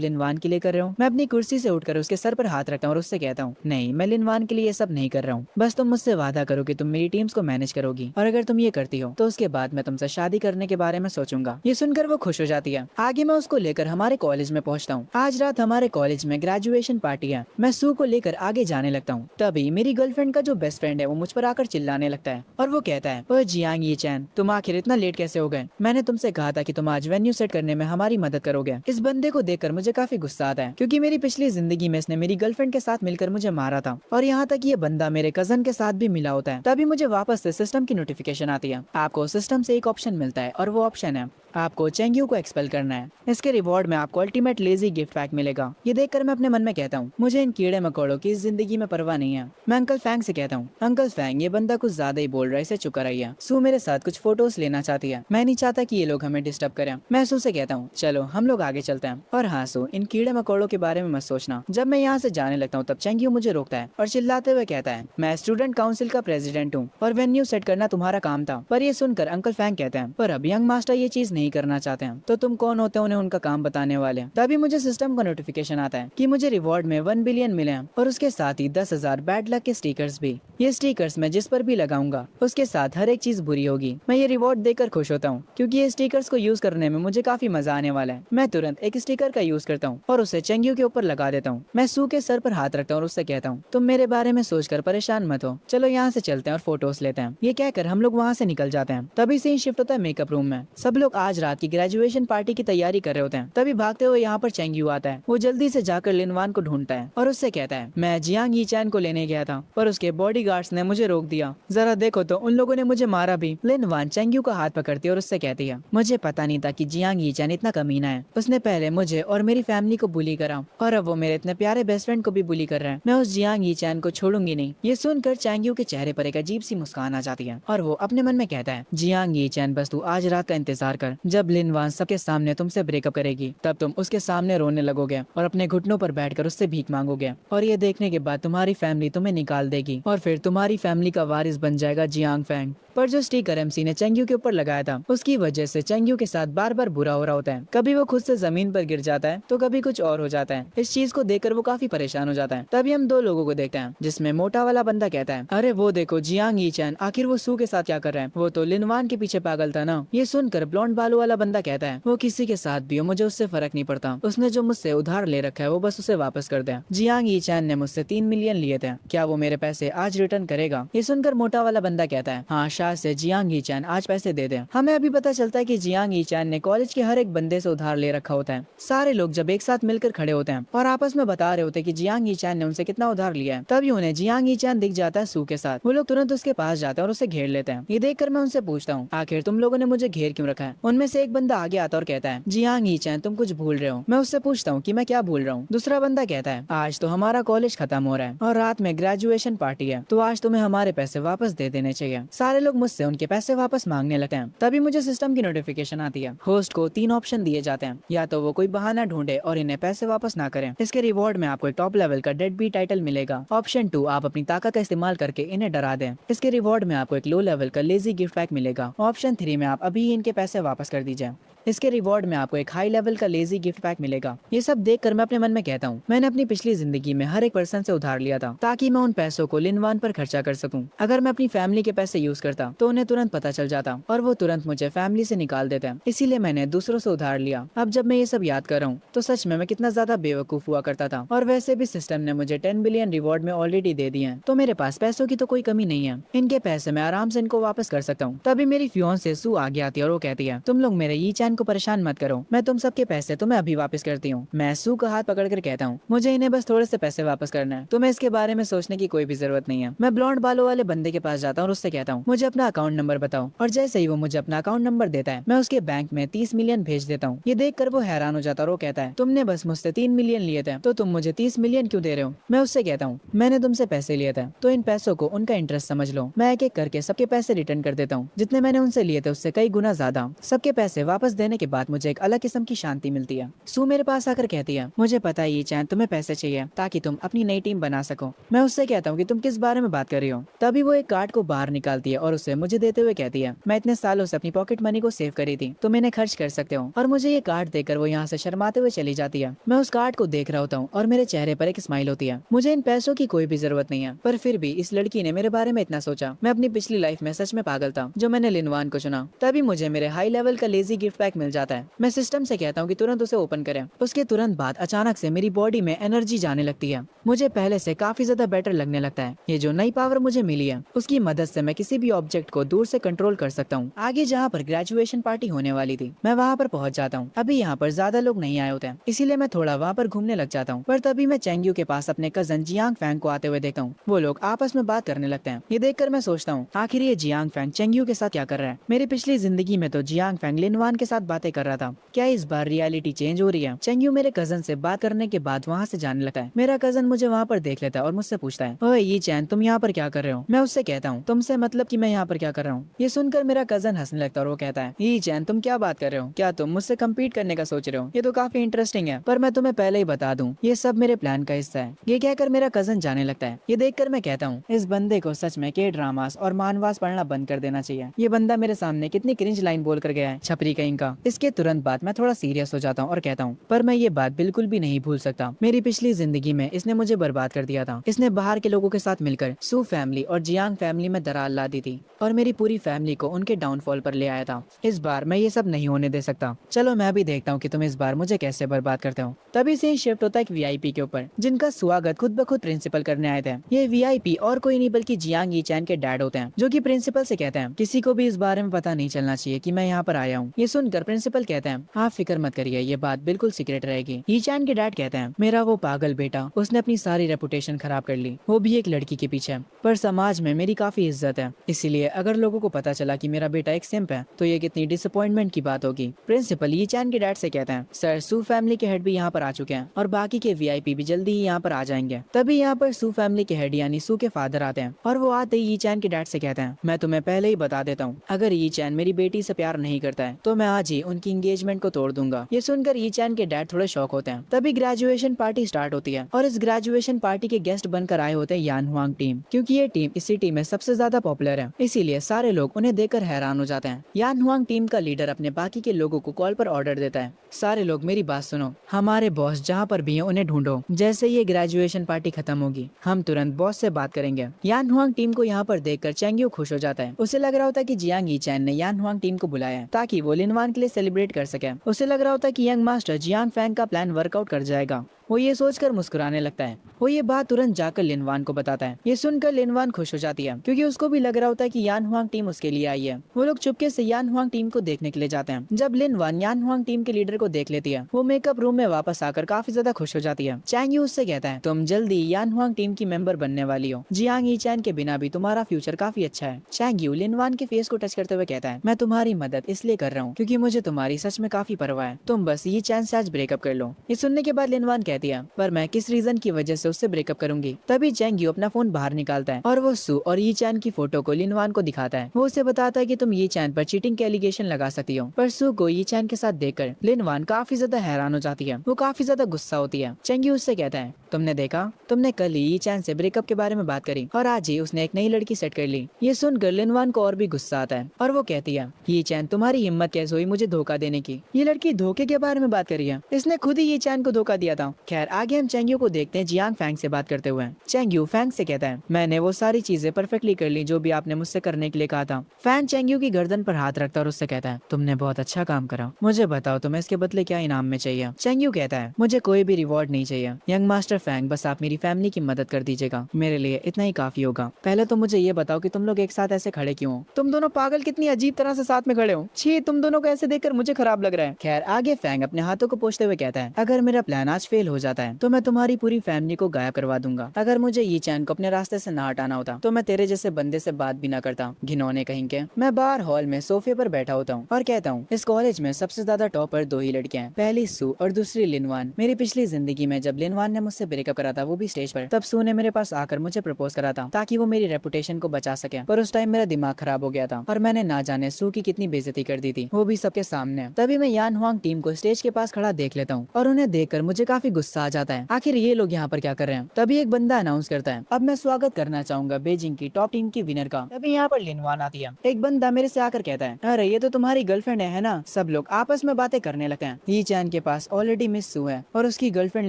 लिनवान के लिए कर रहे हो? मैं अपनी कुर्सी से उठकर उसके सर पर हाथ रखता हूँ और उससे कहता हूँ, नहीं, मैं लिनवान के लिए ये सब नहीं कर रहा हूँ। बस तुम मुझसे वादा करो कि तुम मेरी टीम्स को मैनेज करोगी, और अगर तुम ये करती हो तो उसके बाद मैं तुमसे शादी करने के बारे में सोचूंगा। ये सुनकर वो खुश हो जाती है। आगे मैं उसको लेकर हमारे कॉलेज में पहुंचता हूँ। आज रात हमारे कॉलेज में ग्रेजुएशन पार्टी है। मैं सू को लेकर आगे जाने लगता हूँ। तभी मेरी गर्लफ्रेंड का जो बेस्ट फ्रेंड है वो मुझ पर आकर चिल्लाने लगता है और वो कहता है, ओ जियांग ये चैन, तुम आखिर इतना लेट कैसे हो गए? मैंने तुमसे कहा था कि तुम आज वेन्यू सेट करने में हमारी मदद करोगे। इस बंदे को देखकर मुझे काफी गुस्सा आता है, क्योंकि मेरी पिछली जिंदगी में इसने मेरी गर्लफ्रेंड के साथ मिलकर मुझे मारा था, और यहाँ तक ये बंदा मेरे कजन के साथ भी मिला होता है। तभी मुझे वापस से सिस्टम की नोटिफिकेशन आती है। आपको सिस्टम से एक ऑप्शन मिलता है और वो ऑप्शन है आपको चेंग्यू को एक्सपेल करना है। इसके रिवॉर्ड में आपको अल्टीमेट लेजी गिफ्ट पैक मिलेगा। ये देखकर मैं अपने मन में कहता हूँ, मुझे इन कीड़े मकोड़ों की इस जिंदगी में परवाह नहीं है। मैं अंकल फैंग से कहता हूँ, अंकल फैंग, ये बंदा कुछ ज्यादा ही बोल रहा है, इसे चुप कराइए। सू मेरे साथ कुछ फोटोज लेना चाहती है। मैं नहीं चाहता कि ये लोग हमें डिस्टर्ब करें। मैं सू से कहता हूँ, चलो हम लोग आगे चलते हैं। और हाँ सू, इन कीड़े मकोड़ों के बारे में मत सोचना। जब मैं यहाँ से जाने लगता हूँ तब चेंग्यू मुझे रोकता है और चिल्लाते हुए कहता है, मैं स्टूडेंट काउंसिल का प्रेसिडेंट हूँ और वेन्यू सेट करना तुम्हारा काम था। पर ये सुनकर अंकल फैंग कहते हैं, पर अब यंग मास्टर ये चीज नहीं करना चाहते हैं, तो तुम कौन होते हो उन्हें उनका काम बताने वाले? तभी मुझे सिस्टम का नोटिफिकेशन आता है कि मुझे रिवॉर्ड में 1 बिलियन मिले हैं और उसके साथ ही 10,000 बैड लक के स्टिकर्स भी। ये स्टिकर्स मैं जिस पर भी लगाऊंगा उसके साथ हर एक चीज बुरी होगी। मैं ये रिवॉर्ड देकर खुश होता हूँ, क्योंकि ये स्टिकर्स को यूज करने में मुझे काफी मजा आने वाला है। मैं तुरंत एक स्टिकर का यूज करता हूँ और उसे चेंग्यू के ऊपर लगा देता हूँ। मैं सू के सर पर हाथ रखता हूँ और उससे कहता हूँ, तुम मेरे बारे में सोचकर परेशान मत हो, चलो यहाँ से चलते हैं और फोटोज लेते हैं। ये कहकर हम लोग वहाँ से निकल जाते हैं। तभी से शिफ्ट होता है मेकअप रूम में। सब लोग आज रात की ग्रेजुएशन पार्टी की तैयारी कर रहे होते हैं। तभी भागते हुए यहाँ पर चेंग्यू आता है। वो जल्दी से जाकर लिनवान को ढूंढता है और उससे कहता है, मैं जियांग यी चैन को लेने गया था पर उसके बॉडीगार्ड्स ने मुझे रोक दिया। जरा देखो तो उन लोगों ने मुझे मारा भी। लिनवान चेंग्यू का हाथ पकड़ती है और उससे कहती है, मुझे पता नहीं था कि जियांग यी चैन इतना कमीना है। उसने पहले मुझे और मेरी फैमिली को बुली करा और अब वो मेरे इतने प्यारे बेस्ट फ्रेंड को भी बुली कर रहा है। मैं उस जियांग यी चैन को छोड़ूंगी नहीं। ये सुनकर चेंग्यू के चेहरे पर एक अजीब सी मुस्कान आ जाती है और वो अपने मन में कहता है, जियांग यी चैन, बस तू आज रात का इंतजार कर। जब लिनवान सबके सामने तुमसे ब्रेकअप करेगी तब तुम उसके सामने रोने लगोगे और अपने घुटनों पर बैठकर उससे भीख मांगोगे, और ये देखने के बाद तुम्हारी फैमिली तुम्हें निकाल देगी और फिर तुम्हारी फैमिली का वारिस बन जाएगा जियांग फैंग। पर जो स्टिकर एमसी ने चेंग्यू के ऊपर लगाया था उसकी वजह से चेंग्यू के साथ बार बार बुरा हो रहा होता है। कभी वो खुद से जमीन पर गिर जाता है तो कभी कुछ और हो जाता है। इस चीज को देखकर वो काफी परेशान हो जाता है। तभी हम दो लोगों को देखते हैं, जिसमें मोटा वाला बंदा कहता है, अरे वो देखो जियांग यी चैन, आखिर वो सू के साथ क्या कर रहा है? वो तो लिनवान के पीछे पागल था ना। ये सुनकर ब्लॉन्ड बालों वाला बंदा कहता है, वो किसी के साथ भी हो मुझे उससे फर्क नहीं पड़ता। उसने जो मुझसे उधार ले रखा है वो बस उसे वापस कर दे। जियांग यी चैन ने मुझसे 3 मिलियन लिए थे, क्या वो मेरे पैसे आज रिटर्न करेगा? ये सुनकर मोटा वाला बंदा कहता है, हाँ शायद से जियांग यी चैन आज पैसे दे दे। हमें अभी पता चलता है कि जियांग यी चैन ने कॉलेज के हर एक बंदे से उधार ले रखा होता है। सारे लोग जब एक साथ मिलकर खड़े होते हैं और आपस में बता रहे होते हैं कि जियांग यी चैन ने उनसे कितना उधार लिया है, तभी उन्हें जियांग यी चैन दिख जाता है सू के साथ। वो लोग तुरंत उसके पास जाते हैं और उसे घेर लेते हैं। ये देखकर मैं उनसे पूछता हूँ, आखिर तुम लोगों ने मुझे घेर क्यों रखा है? उनमें से एक बंदा आगे आता और कहता है, जियांग यी चैन तुम कुछ भूल रहे हो। मैं उससे पूछता हूँ कि मैं क्या भूल रहा हूँ। दूसरा बंदा कहता है, आज तो हमारा कॉलेज खत्म हो रहा है और रात में ग्रेजुएशन पार्टी है, तो आज तुम्हें हमारे पैसे वापस दे देने चाहिए। सारे लोग मुझसे उनके पैसे वापस मांगने लगते हैं। तभी मुझे सिस्टम की नोटिफिकेशन आती है। होस्ट को 3 ऑप्शन दिए जाते हैं, या तो वो कोई बहाना ढूंढे और इन्हें पैसे वापस ना करें। इसके रिवॉर्ड में आपको एक टॉप लेवल का डेड बी टाइटल मिलेगा। ऑप्शन 2, आप अपनी ताकत का इस्तेमाल करके इन्हें डरा दें। इसके रिवॉर्ड में आपको एक लो लेवल का लेजी गिफ्ट पैक मिलेगा। ऑप्शन 3 में आप अभी इनके पैसे वापस कर दीजिए। इसके रिवॉर्ड में आपको एक हाई लेवल का लेजी गिफ्ट पैक मिलेगा। ये सब देखकर मैं अपने मन में कहता हूँ, मैंने अपनी पिछली जिंदगी में हर एक पर्सन से उधार लिया था ताकि मैं उन पैसों को लिनवान पर खर्चा कर सकूं। अगर मैं अपनी फैमिली के पैसे यूज करता तो उन्हें तुरंत पता चल जाता और वो तुरंत मुझे फैमिली से निकाल देते। इसीलिए मैंने दूसरों से उधार लिया। अब जब मैं ये सब याद कर रहा हूँ तो सच में मैं कितना ज्यादा बेवकूफ हुआ करता था। और वैसे भी सिस्टम ने मुझे 10 बिलियन रिवॉर्ड में ऑलरेडी दे दिए हैं, तो मेरे पास पैसों की तो कोई कमी नहीं है। इनके पैसे मैं आराम से इनको वापस कर सकता हूँ। तभी मेरी फियोंसे सू आगे आती है और वो कहती है, तुम लोग मेरे यी चैन को परेशान मत करो, मैं तुम सबके पैसे तुम्हें अभी वापस करती हूँ। मैं सू का हाथ पकड़कर कहता हूँ, मुझे इन्हें बस थोड़े से पैसे वापस करना है, तुम्हें इसके बारे में सोचने की कोई भी जरूरत नहीं है। मैं ब्लॉन्ड बालों वाले बंदे के पास जाता हूँ और उससे कहता हूँ, मुझे मुझे अपना अकाउंट नंबर बताओ। और जैसे ही वो मुझे अपना अकाउंट नंबर देता है मैं उसके बैंक में 30 मिलियन भेज देता हूँ। ये देखकर वो हैरान हो जाता और वो कहता है तुमने बस मुझसे 3 मिलियन लिए थे तो तुम मुझे 30 मिलियन क्यों दे रहे हो। मैं उससे कहता हूँ मैंने तुमसे पैसे लिए थे तो इन पैसों को उनका इंटरेस्ट समझ लो। मैं एक एक करके सबके पैसे रिटर्न कर देता हूँ, जितने मैंने उनसे लिए थे उससे कई गुना ज्यादा। सबके पैसे वापस देने के बाद मुझे एक अलग किस्म की शांति मिलती है। सू मेरे पास आकर कहती है मुझे पता है ये चैन तुम्हें पैसे चाहिए ताकि तुम अपनी नई टीम बना सको। मैं उससे कहता हूँ कि तुम किस बारे में बात कर रही हो। तभी वो एक कार्ड को बाहर निकालती है और उसे मुझे देते हुए कहती है मैं इतने सालों से अपनी पॉकेट मनी को सेव करी थी, तुम इन्हें खर्च कर सकते हो। और मुझे ये कार्ड देकर वो यहाँ से शर्माते हुए चली जाती है। मैं उस कार्ड को देख रहा होता हूँ और मेरे चेहरे पर एक स्माइल होती है। मुझे इन पैसों की कोई भी जरूरत नहीं है, पर फिर भी इस लड़की ने मेरे बारे में इतना सोचा। मैं अपनी पिछली लाइफ में सच में पागल था जो मैंने लिनवान को चुना। तभी मुझे मेरे हाई लेवल का लेजी गिफ्ट पैक मिल जाता है। मैं सिस्टम से कहता हूँ कि तुरंत उसे ओपन करें। उसके तुरंत बाद अचानक से मेरी बॉडी में एनर्जी जाने लगती है। मुझे पहले से काफी ज्यादा बेटर लगने लगता है। ये जो नई पावर मुझे मिली है उसकी मदद से मैं किसी भी ऑब्जेक्ट को दूर से कंट्रोल कर सकता हूँ। आगे जहाँ पर ग्रेजुएशन पार्टी होने वाली थी मैं वहाँ पर पहुँच जाता हूँ। अभी यहाँ पर ज्यादा लोग नहीं आए होते हैं इसीलिए मैं थोड़ा वहाँ पर घूमने लग जाता हूँ। पर तभी मैं चेंग्यू के पास अपने कजन जियांग फैंग को आते हुए देखता हूँ। वो लोग आपस में बात करने लगते हैं। ये देखकर मैं सोचता हूँ आखिर ये जियांग फैंग चेंग्यू के साथ क्या कर रहा है। मेरी पिछली जिंदगी में तो जियांग फैंग लिनवान के साथ बातें कर रहा था। क्या इस बार रियलिटी चेंज हो रही है। चेंग्यू मेरे कजन से बात करने के बाद वहाँ से जाने लगता है। मेरा कजन मुझे वहाँ पर देख लेता है और मुझसे पूछता है ओए ये चैन तुम यहाँ पर क्या कर रहे हो। मैं उससे कहता हूँ तुमसे मतलब कि मैं यहाँ पर क्या कर रहा हूँ। ये सुनकर मेरा कजन हंसने लगता है और वो कहता है ये चैन तुम क्या बात कर रहे हो, क्या तुम मुझसे कम्पीट करने का सोच रहे हो। ये तो काफी इंटरेस्टिंग है पर मैं तुम्हें पहले ही बता दूं ये सब मेरे प्लान का हिस्सा है। ये कहकर मेरा कजन जाने लगता है। ये देखकर मैं कहता हूँ इस बंदे को सच में के ड्रामास और मानवास पढ़ना बंद कर देना चाहिए। ये बंदा मेरे सामने कितनी क्रिंज लाइन बोल कर गया है, छपरी कहीं का। इसके तुरंत बाद मैं थोड़ा सीरियस हो जाता हूँ और कहता हूँ पर मैं ये बात बिल्कुल भी नहीं भूल सकता। मेरी पिछली जिंदगी में इसने मुझे बर्बाद कर दिया था। इसने बाहर के लोगों के साथ मिलकर सू फैमिली और जियांग फैमिली में दरार ला दी थी और मेरी पूरी फैमिली को उनके डाउनफॉल पर ले आया था। इस बार मैं ये सब नहीं होने दे सकता। चलो मैं भी देखता हूँ कि तुम इस बार मुझे कैसे बर्बाद करते हो। तभी से शिफ्ट होता है एक वीआईपी के ऊपर जिनका स्वागत खुद ब खुद प्रिंसिपल करने आए थे। ये वीआईपी और कोई नहीं बल्कि जियांग यीचैन के डैड होते हैं जो कि प्रिंसिपल से कहते हैं किसी को भी इस बारे में पता नहीं चलना चाहिए कि मैं यहाँ पर आया हूँ। ये सुनकर प्रिंसिपल कहते हैं आप फिक्र मत करिए ये बात बिल्कुल सीक्रेट रहेगी। यीचैन के डैड कहते हैं मेरा वो पागल बेटा उसने अपनी सारी रेपुटेशन खराब कर ली, वो भी एक लड़की के पीछे। पर समाज में मेरी काफी इज्जत है इसीलिए अगर लोगों को पता चला कि मेरा बेटा एक सिंप है तो ये कितनी डिसअपॉइंटमेंट की बात होगी। प्रिंसिपल यीचैन के डैड से कहते हैं सर सू फैमिली के हेड भी यहाँ पर आ चुके हैं और बाकी के वीआईपी भी जल्दी ही यहाँ पर आ जाएंगे। तभी यहाँ पर सू फैमिली के हेड यानी सू के फादर आते हैं और वो आते ही यीचैन के डैड से कहते हैं मैं तुम्हें पहले ही बता देता हूँ अगर यीचैन मेरी बेटी से प्यार नहीं करता है तो मैं आज ही उनकी एंगेजमेंट को तोड़ दूंगा। ये सुनकर यीचैन के डैड थोड़े शॉक होते हैं। तभी ग्रेजुएशन पार्टी स्टार्ट होती है और इस ग्रेजुएशन पार्टी के गेस्ट बनकर आए होते हैं यान हुआंग टीम। क्योंकि ये टीम इस सिटी में सबसे ज्यादा पॉपुलर है इसीलिए सारे लोग उन्हें देखकर हैरान हो जाते हैं। यान हुआंग टीम का लीडर अपने बाकी के लोगों को कॉल पर ऑर्डर देता है सारे लोग मेरी बात सुनो, हमारे बॉस जहाँ पर भी हैं उन्हें ढूंढो। जैसे ये ग्रेजुएशन पार्टी खत्म होगी हम तुरंत बॉस से बात करेंगे। यान हुआंग टीम को यहाँ पर देखकर चेंग्यू खुश हो जाता है। उसे लग रहा होता है कि जियांग यीचैन ने यान हुआंग टीम को बुलाया है ताकि वो लिनवान के लिए सेलिब्रेट कर सके। उसे लग रहा होता है कि यंग मास्टर जियांग फैंग का प्लान वर्कआउट कर जाएगा। वो ये सोचकर मुस्कुराने लगता है। वो ये बात तुरंत जाकर लिनवान को बताता है। ये सुनकर लिनवान खुश हो जाती है क्योंकि उसको भी लग रहा होता है कि यान हुआंग टीम उसके लिए आई है। वो लोग चुपके से यान हुआंग टीम को देखने के लिए जाते हैं। जब लिनवान यान हुआंग टीम के लीडर को देख लेती है वो मेकअप रूम में वापस आकर काफी ज्यादा खुश हो जाती है। चैंग उससे कहता है तुम जल्दी यान हुआंग टीम की मेंबर बनने वाली हो। जियांग यीचैन के बिना भी तुम्हारा फ्यूचर काफी अच्छा है। चैंग लिनवान के फेस को टच करते हुए कहता है मैं तुम्हारी मदद इसलिए कर रहा हूँ क्योंकि मुझे तुम्हारी सच में काफी परवाह है। तुम बस यीचैन से आज ब्रेकअप कर लो। ये सुनने के बाद लिनवान कहती है पर मैं किस रीजन की वजह से उससे ब्रेकअप करूंगी। तभी चैंग अपना फोन बाहर निकालता है और वो सू और यीचैन की फोटो को लिनवान को दिखाता है। वो उसे बताता है कि तुम यीचैन पर चीटिंग के एलिगेशन लगा सकती हो। पर सू को यीचैन के साथ देखकर लिनवान काफी ज्यादा हैरान हो जाती है। वो काफी ज्यादा गुस्सा होती है। चेंगी उससे कहता है तुमने देखा तुमने कल ही यीचैन से ब्रेकअप के बारे में बात करी और आज ही उसने एक नई लड़की सेट कर ली। ये सुनकर लिनवान को और भी गुस्सा आता है और वो कहती है यीचैन तुम्हारी हिम्मत कैसे हुई मुझे धोखा देने की। ये लड़की धोखे के बारे में बात कर रही है, इसने खुद ही यीचैन को धोखा दिया था। खैर आगे हम चेंग्यू को देखते हैं जियांग फैंग से बात करते हुए। चेंग्यू फैंग से कहता है मैंने वो सारी चीजें परफेक्टली कर ली जो भी आपने मुझसे करने के लिए कहा था। फैंग चेंग्यू की गर्दन पर हाथ रखता और उससे कहता है तुमने बहुत अच्छा काम करा, मुझे बताओ तुम्हें इसके बदले क्या इनाम में चाहिए। चेंग्यू कहता है मुझे कोई भी रिवॉर्ड नहीं चाहिए यंग मास्टर फैंग, बस आप मेरी फैमिली की मदद कर दीजिएगा, मेरे लिए इतना ही काफी होगा। पहले तो मुझे ये बताओ कि तुम लोग एक साथ ऐसे खड़े क्यों हो। तुम दोनों पागल कितनी अजीब तरह से साथ में खड़े हो। छी तुम दोनों को ऐसे देखकर मुझे खराब लग रहा है। खैर आगे फैंग अपने हाथों को पोंछते हुए कहता है अगर मेरा प्लान आज फेल हो हो जाता है तो मैं तुम्हारी पूरी फैमिली को गायब करवा दूंगा। अगर मुझे ये चैन को अपने रास्ते से ना हटाना होता तो मैं तेरे जैसे बंदे से बात भी ना करता, घिनौने कहीं के। मैं बाहर हॉल में सोफे पर बैठा होता हूँ और कहता हूँ इस कॉलेज में सबसे ज्यादा टॉपर दो ही लड़कियां हैं, पहली सू और दूसरी लिनवान। मेरी पिछली जिंदगी में जब लिनवान ने मुझसे ब्रेकअप करा था वो भी स्टेज पर, तब सू ने मेरे पास आकर मुझे प्रपोज करा था ताकि वो मेरी रेपुटेशन को बचा सके। पर उस टाइम मेरा दिमाग खराब हो गया था और मैंने ना जाने सू की कितनी बेइज्जती कर दी थी, वो भी सबके सामने। तभी मैं यान हुआंग टीम को स्टेज के पास खड़ा देख लेता हूँ और उन्हें देखकर मुझे काफी गुस्सा आ जाता है, आखिर ये लोग यहाँ पर क्या कर रहे हैं। तभी एक बंदा अनाउंस करता है अब मैं स्वागत करना चाहूंगा बीजिंग की टॉप टीम की विनर का। तभी यहाँ पर लिनवान आती है। एक बंदा मेरे से आकर कहता है अरे ये तो तुम्हारी गर्लफ्रेंड है ना। सब लोग आपस में बातें करने लगते हैं। ये चैन के पास ऑलरेडी मिस सू है और उसकी गर्लफ्रेंड